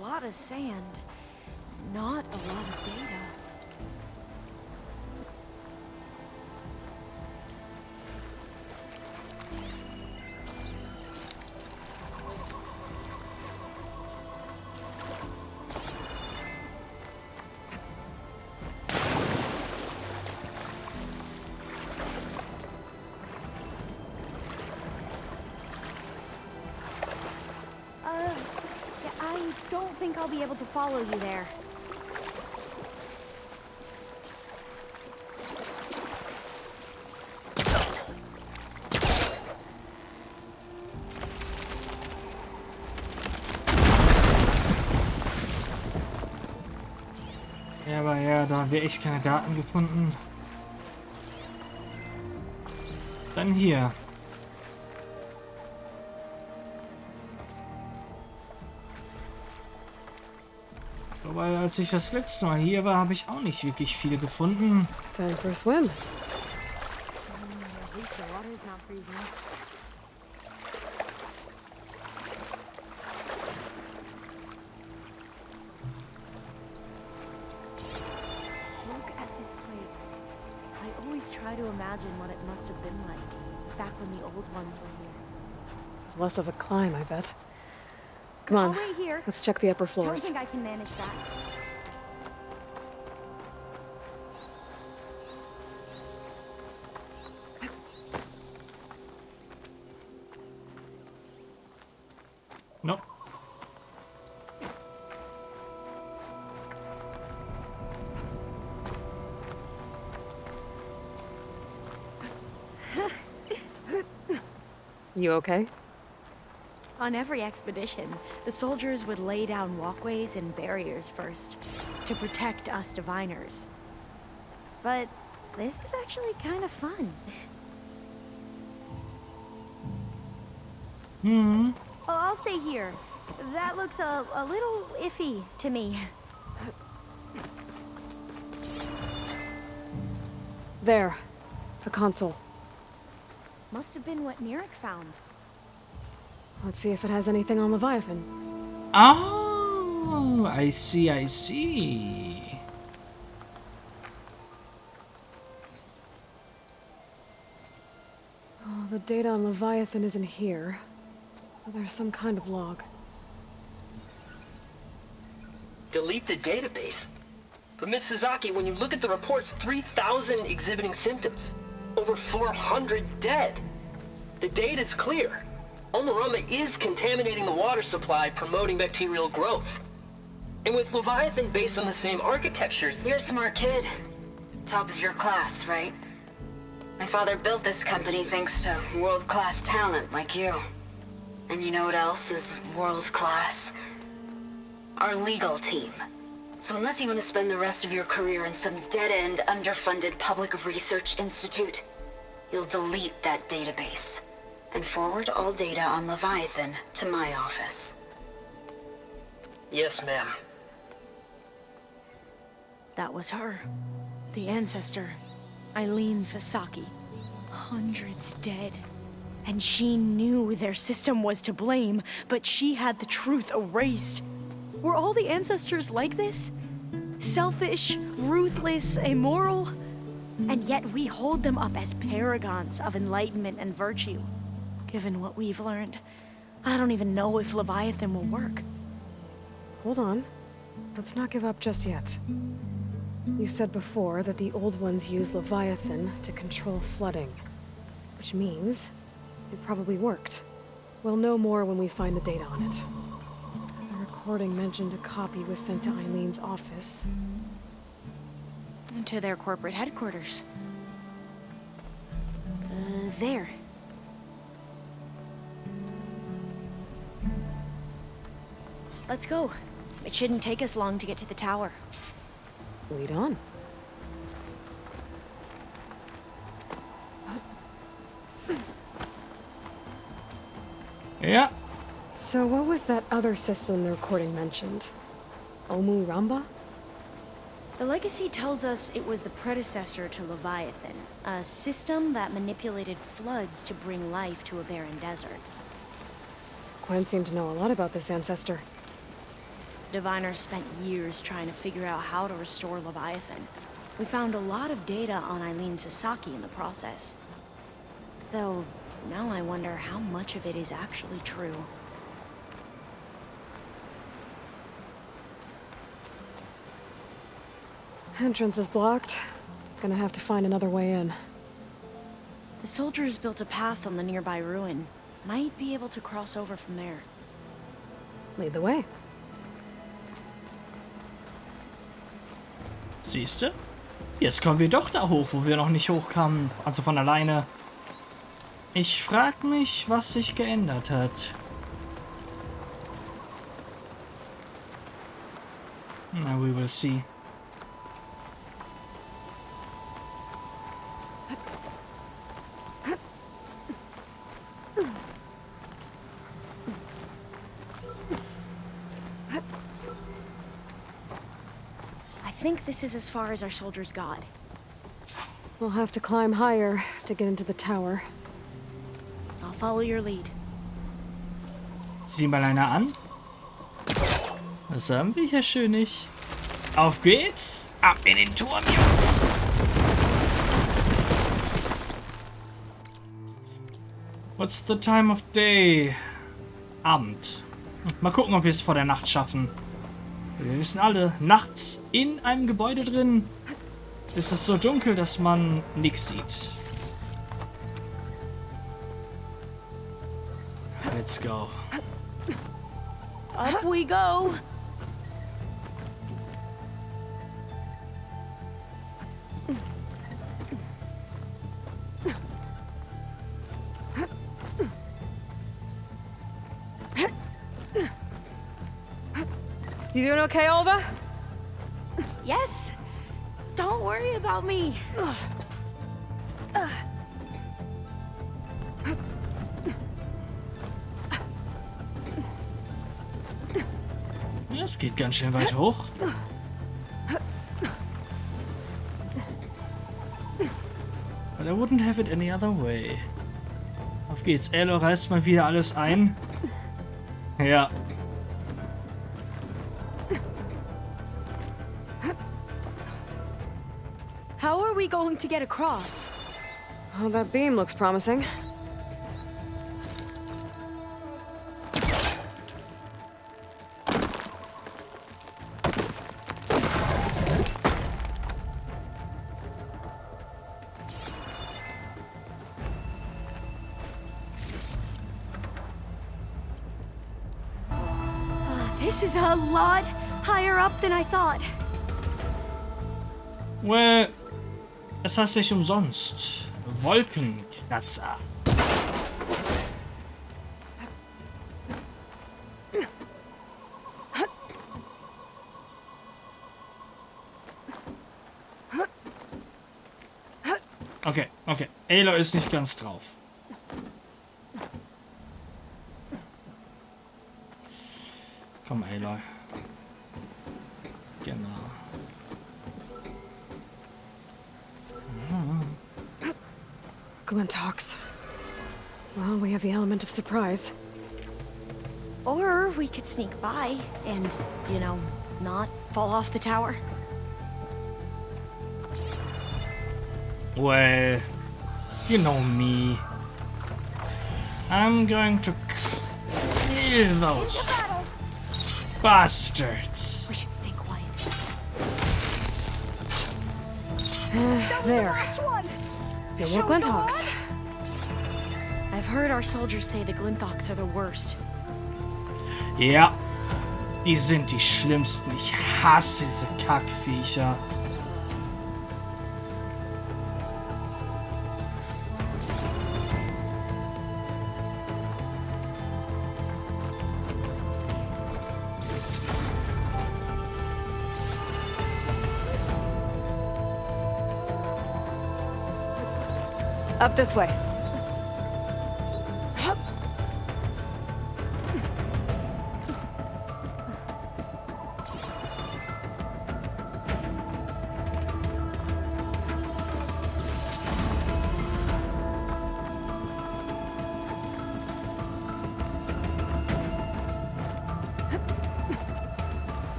lot of sand. Not a lot of data. I don't think I'll be able to follow you there. Ja, aber ja, da haben wir echt keine Daten gefunden. Dann hier. Weil als ich das letzte Mal hier war, habe ich auch nicht wirklich viel gefunden. Time for a swim. Look at this place. I always try to imagine what it must have been like back when the old ones were here. It's less of a climb, I bet. Come on, I'll wait here. let's check the upper Don't floors. think I can manage that. Nope. You okay? On every expedition, the soldiers would lay down walkways and barriers first to protect us diviners. But this is actually kind of fun. Hmm. Oh, I'll stay here. That looks a little iffy to me. There, a console. Must have been what Nirek found. Let's see if it has anything on Leviathan. Oh, I see, I see. Oh, the data on Leviathan isn't here. There's some kind of log. Delete the database. But Miss Sasaki, when you look at the reports, 3,000 exhibiting symptoms. Over 400 dead. The data's clear. Omarama is contaminating the water supply, promoting bacterial growth. And with Leviathan based on the same architecture... You're a smart kid. Top of your class, right? My father built this company thanks to world-class talent like you. And you know what else is world-class? Our legal team. So unless you want to spend the rest of your career in some dead-end, underfunded public research institute, you'll delete that database and forward all data on Leviathan to my office. Yes, ma'am. That was her. The ancestor. Eileen Sasaki. Hundreds dead. And she knew their system was to blame, but she had the truth erased. Were all the ancestors like this? Selfish, ruthless, immoral? And yet we hold them up as paragons of enlightenment and virtue. Given what we've learned, I don't even know if Leviathan will work. Hold on. Let's not give up just yet. You said before that the old ones use Leviathan to control flooding. Which means it probably worked. We'll know more when we find the data on it. The recording mentioned a copy was sent to Eileen's office. To their corporate headquarters. There. Let's go. It shouldn't take us long to get to the tower. Lead on. Ja. So what was that other system the recording mentioned? Omu Ramba? The legacy tells us it was the predecessor to Leviathan, a system that manipulated floods to bring life to a barren desert. Gwen seemed to know a lot about this ancestor. Diviners spent years trying to figure out how to restore Leviathan. We found a lot of data on Eileen Sasaki in the process. Though, now I wonder how much of it is actually true. Entrance is blocked. Gonna have to find another way in. The soldiers built a path on the nearby ruin. Might be able to cross over from there. Lead the way. Siehste? Jetzt kommen wir doch da hoch, wo wir noch nicht hochkamen. Also von alleine. Ich frag mich, was sich geändert hat. Na, we will see. I think this is as far as our soldiers got. We'll have to climb higher to get into the tower. I'll follow your lead. Sieh mal einer an. Was haben wir hier schönig? Auf geht's! Ab in den Turm, Jungs! What's the time of day? Abend. Mal gucken, ob wir es vor der Nacht schaffen. Wir wissen alle, nachts in einem Gebäude drin ist es so dunkel, dass man nichts sieht. Let's go. Up we go. You doing okay, Olva? Yes. Don't worry about me. Ja, es geht ganz schön weit hoch. But I wouldn't have it any other way. Auf geht's. Elo reißt mal wieder alles ein. Ja. How are we going to get across? Oh, that beam looks promising. This is a lot higher up than I thought. Well, es heißt nicht umsonst. Wolkenkratzer. Okay, okay. Aloy ist nicht ganz drauf. Komm, Aloy. Genau. Glenn talks. Well, we have the element of surprise. Or we could sneak by and, you know, not fall off the tower. Well, you know me. I'm going to kill those bastards. We should stay quiet. There. No more Glinthawks. I've heard our soldiers say the Glinthawks are the worst. Ja, die sind die schlimmsten. Ich hasse diese Kackviecher. Up this way.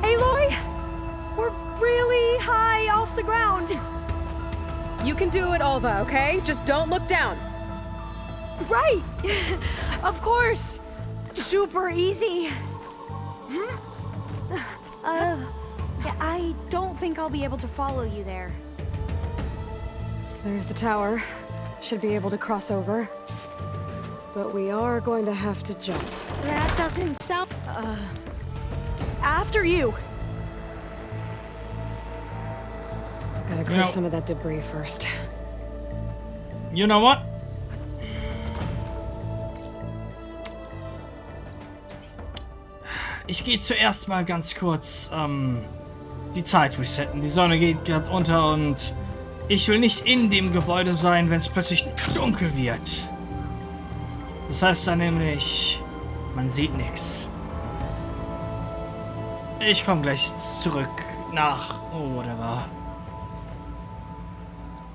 Aloy! We're really high off the ground. You can do it, Alva, okay? Just don't look down. Right! Of course! Super easy. I don't think I'll be able to follow you there. There's the tower. Should be able to cross over. But we are going to have to jump. That doesn't sound... After you! Gotta clear some of that debris first. You know what? Ich gehe zuerst mal ganz kurz die Zeit resetten. Die Sonne geht gerade unter und ich will nicht in dem Gebäude sein, wenn es plötzlich dunkel wird. Das heißt dann nämlich, man sieht nichts. Ich komme gleich zurück nach... Oh, whatever.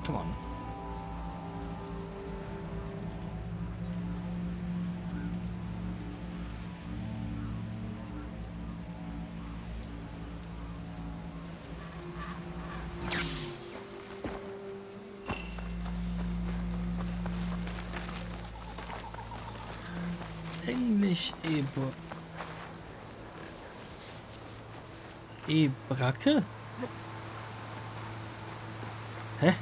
Come on. Englisch E-Bracke? Hä?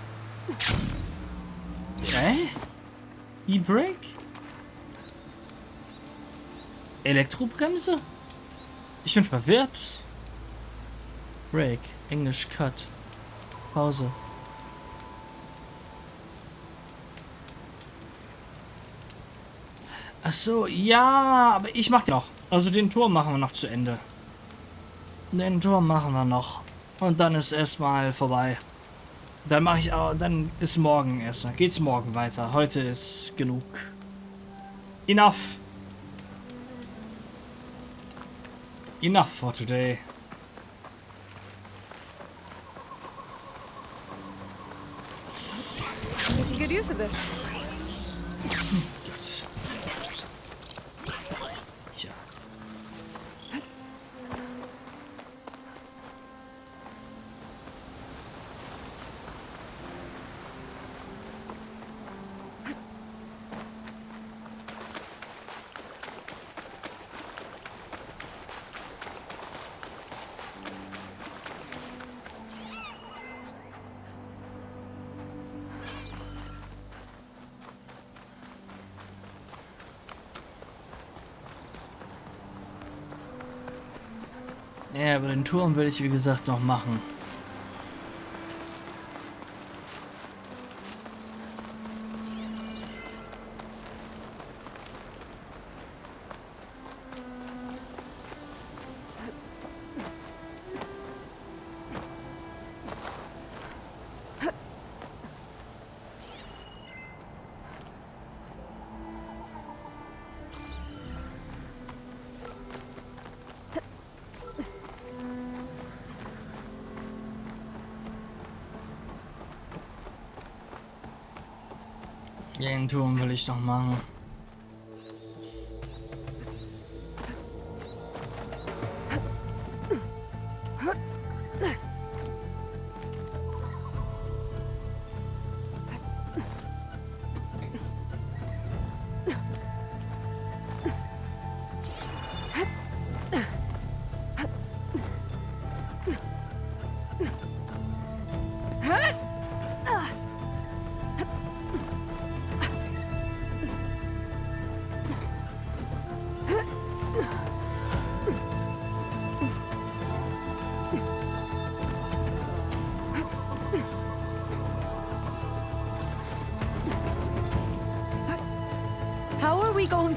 E-Brake? Elektrobremse? Ich bin verwirrt. Brake. Englisch Cut. Pause. Ach so, ja, aber ich mach den noch. Also den Turm machen wir noch zu Ende. Den Turm machen wir noch. Und dann ist erstmal vorbei. Dann mache ich auch, dann ist morgen erstmal. Geht's morgen weiter. Heute ist genug. Enough. Enough for today. Making good use of this. Ja. Ja, aber den Turm will ich wie gesagt noch machen. Den Turm will ich noch machen.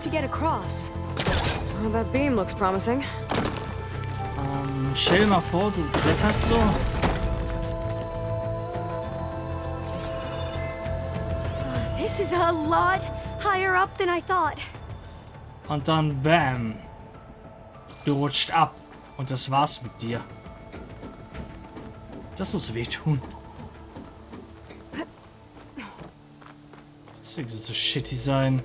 to get across? Well, that beam looks promising. Stell dir mal vor, du kletterst so. This is a lot higher up than I thought. Und dann bam. Du rutscht ab. Und das war's mit dir. Das muss wehtun. Das wird so shitty sein.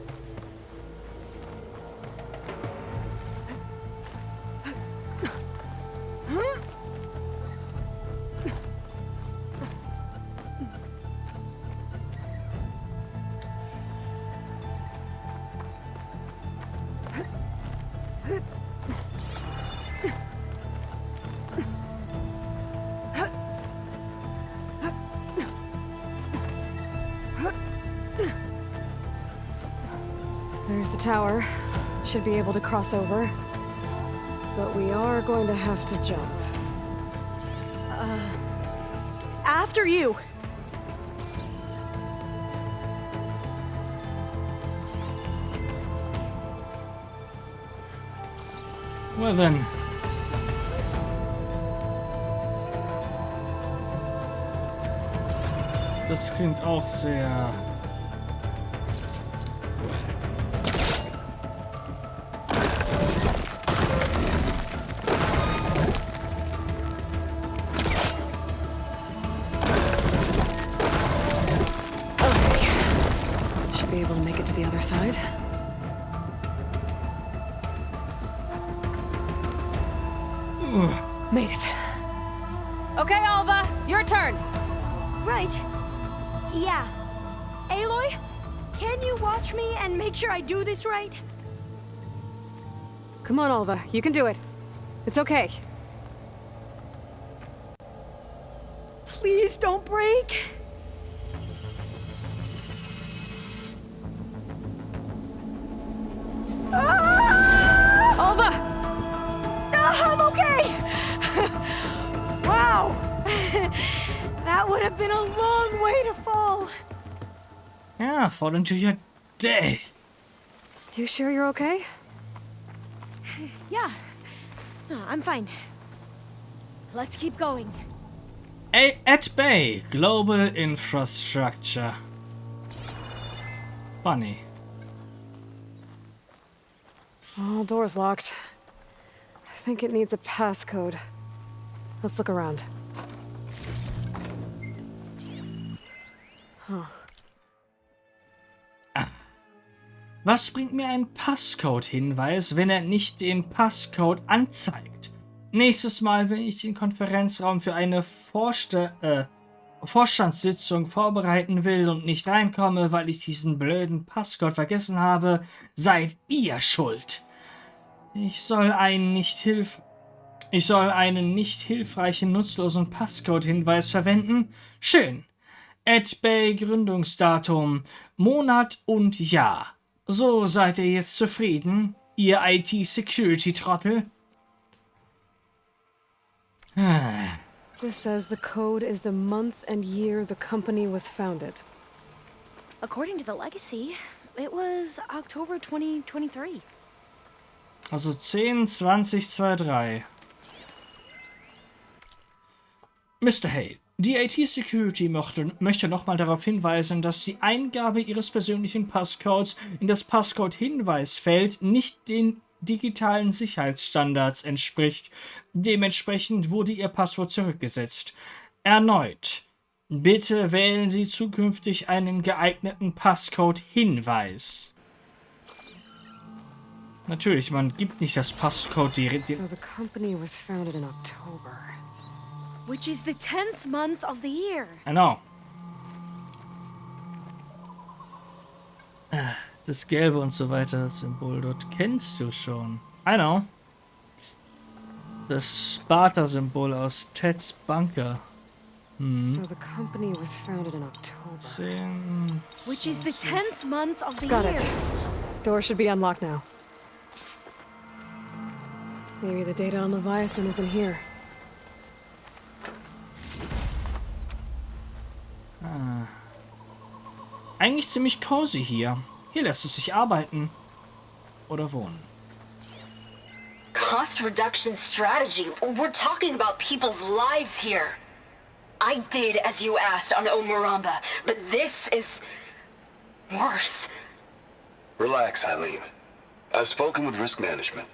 There's the tower. Should be able to cross over. But we are going to have to jump. After you. Well then. Das klingt auch sehr... Be able to make it to the other side. Made it. Okay, Alva, your turn. Right. Yeah. Aloy, can you watch me and make sure I do this right? Come on, Alva. You can do it. It's okay. Please don't break. Alva! I'm okay! Wow! That would have been a long way to fall. Yeah, fall into your death. You sure you're okay? Yeah. No, I'm fine. Let's keep going. At Bay, Global Infrastructure. Bunny. Oh, door's locked. I think it needs a passcode. Let's look around. Huh. Was bringt mir ein Passcode-Hinweis, wenn er nicht den Passcode anzeigt? Nächstes Mal, wenn ich den Konferenzraum für eine Vorstandssitzung vorbereiten will und nicht reinkomme, weil ich diesen blöden Passcode vergessen habe, seid ihr schuld. Ich soll einen nicht hilfreichen, nutzlosen Passcode-Hinweis verwenden? Schön. @bay Gründungsdatum, Monat und Jahr. So seid ihr jetzt zufrieden, ihr IT-Security-Trottel? This says the code is the month and year the company was founded. According to the legacy, it was October 2023. Also 10/20/23. Mr. Hay, die IT-Security möchte nochmal darauf hinweisen, dass die Eingabe Ihres persönlichen Passcodes in das Passcode-Hinweisfeld nicht den digitalen Sicherheitsstandards entspricht. Dementsprechend wurde Ihr Passwort zurückgesetzt. Erneut. Bitte wählen Sie zukünftig einen geeigneten Passcode-Hinweis. Natürlich, man gibt nicht das Passcode direkt. So the company was founded in October. Which is the 10th month of the year. I know. Das Gelbe und so weiter, das Symbol dort kennst du schon. I know. Das Sparta-Symbol aus Ted's Bunker. So the company was founded in October. Which is the 10th month of the Got year. it. Door should be unlocked now. Maybe the data on Leviathan isn't here. Eigentlich ziemlich cozy hier. Hier lässt es sich arbeiten. oder wohnen. Cost reduction strategy? We're talking about people's lives here. I did as you asked on Omuramba, but this is worse. Relax, Eileen. I've spoken with risk management.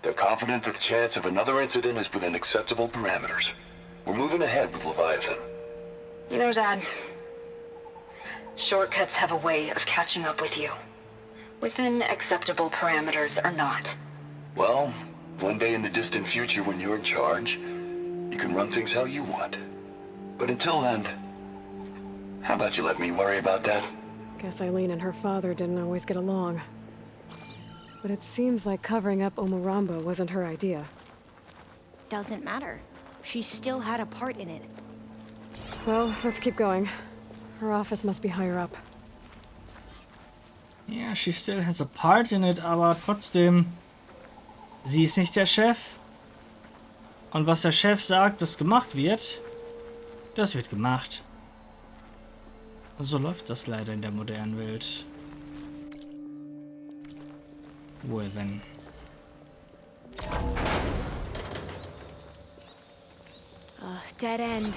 They're confident that the chance of another incident is within acceptable parameters. We're moving ahead with Leviathan. You know, Dad, shortcuts have a way of catching up with you. Within acceptable parameters or not. Well, one day in the distant future when you're in charge, you can run things how you want. But until then, how about you let me worry about that? Guess Eileen and her father didn't always get along. But it seems like covering up Omuramba wasn't her idea. Doesn't matter. She still had a part in it. Well, let's keep going. Her office must be higher up. Ja, she still has a part in it, aber trotzdem, sie ist nicht der Chef. Und was der Chef sagt, das gemacht wird, das wird gemacht. Und so läuft das leider in der modernen Welt. Wohl wenn. Dead end.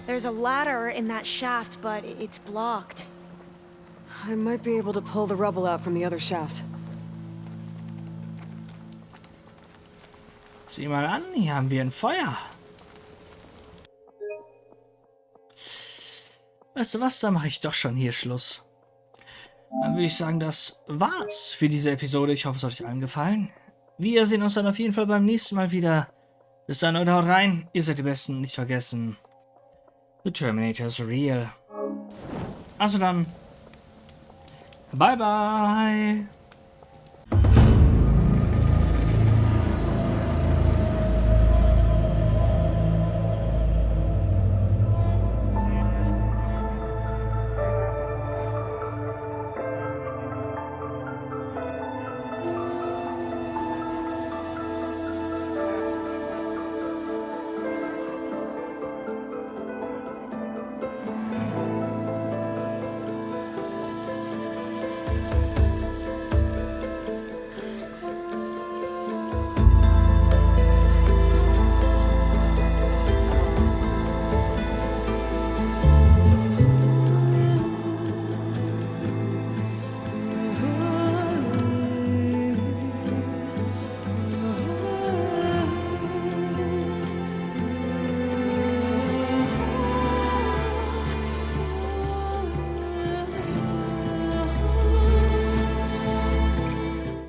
There's a ladder in that shaft, but it's blocked. I might be able to pull the rubble out from the other shaft. Sieh mal an, hier haben wir ein Feuer. Weißt du was, da mache ich doch schon hier Schluss. Dann würde ich sagen, das war's für diese Episode. Ich hoffe, es hat euch allen gefallen. Wir sehen uns dann auf jeden Fall beim nächsten Mal wieder. Bis dann, Leute, haut rein. Ihr seid die Besten. Nicht vergessen. The Terminator is real. Also dann. Bye, bye.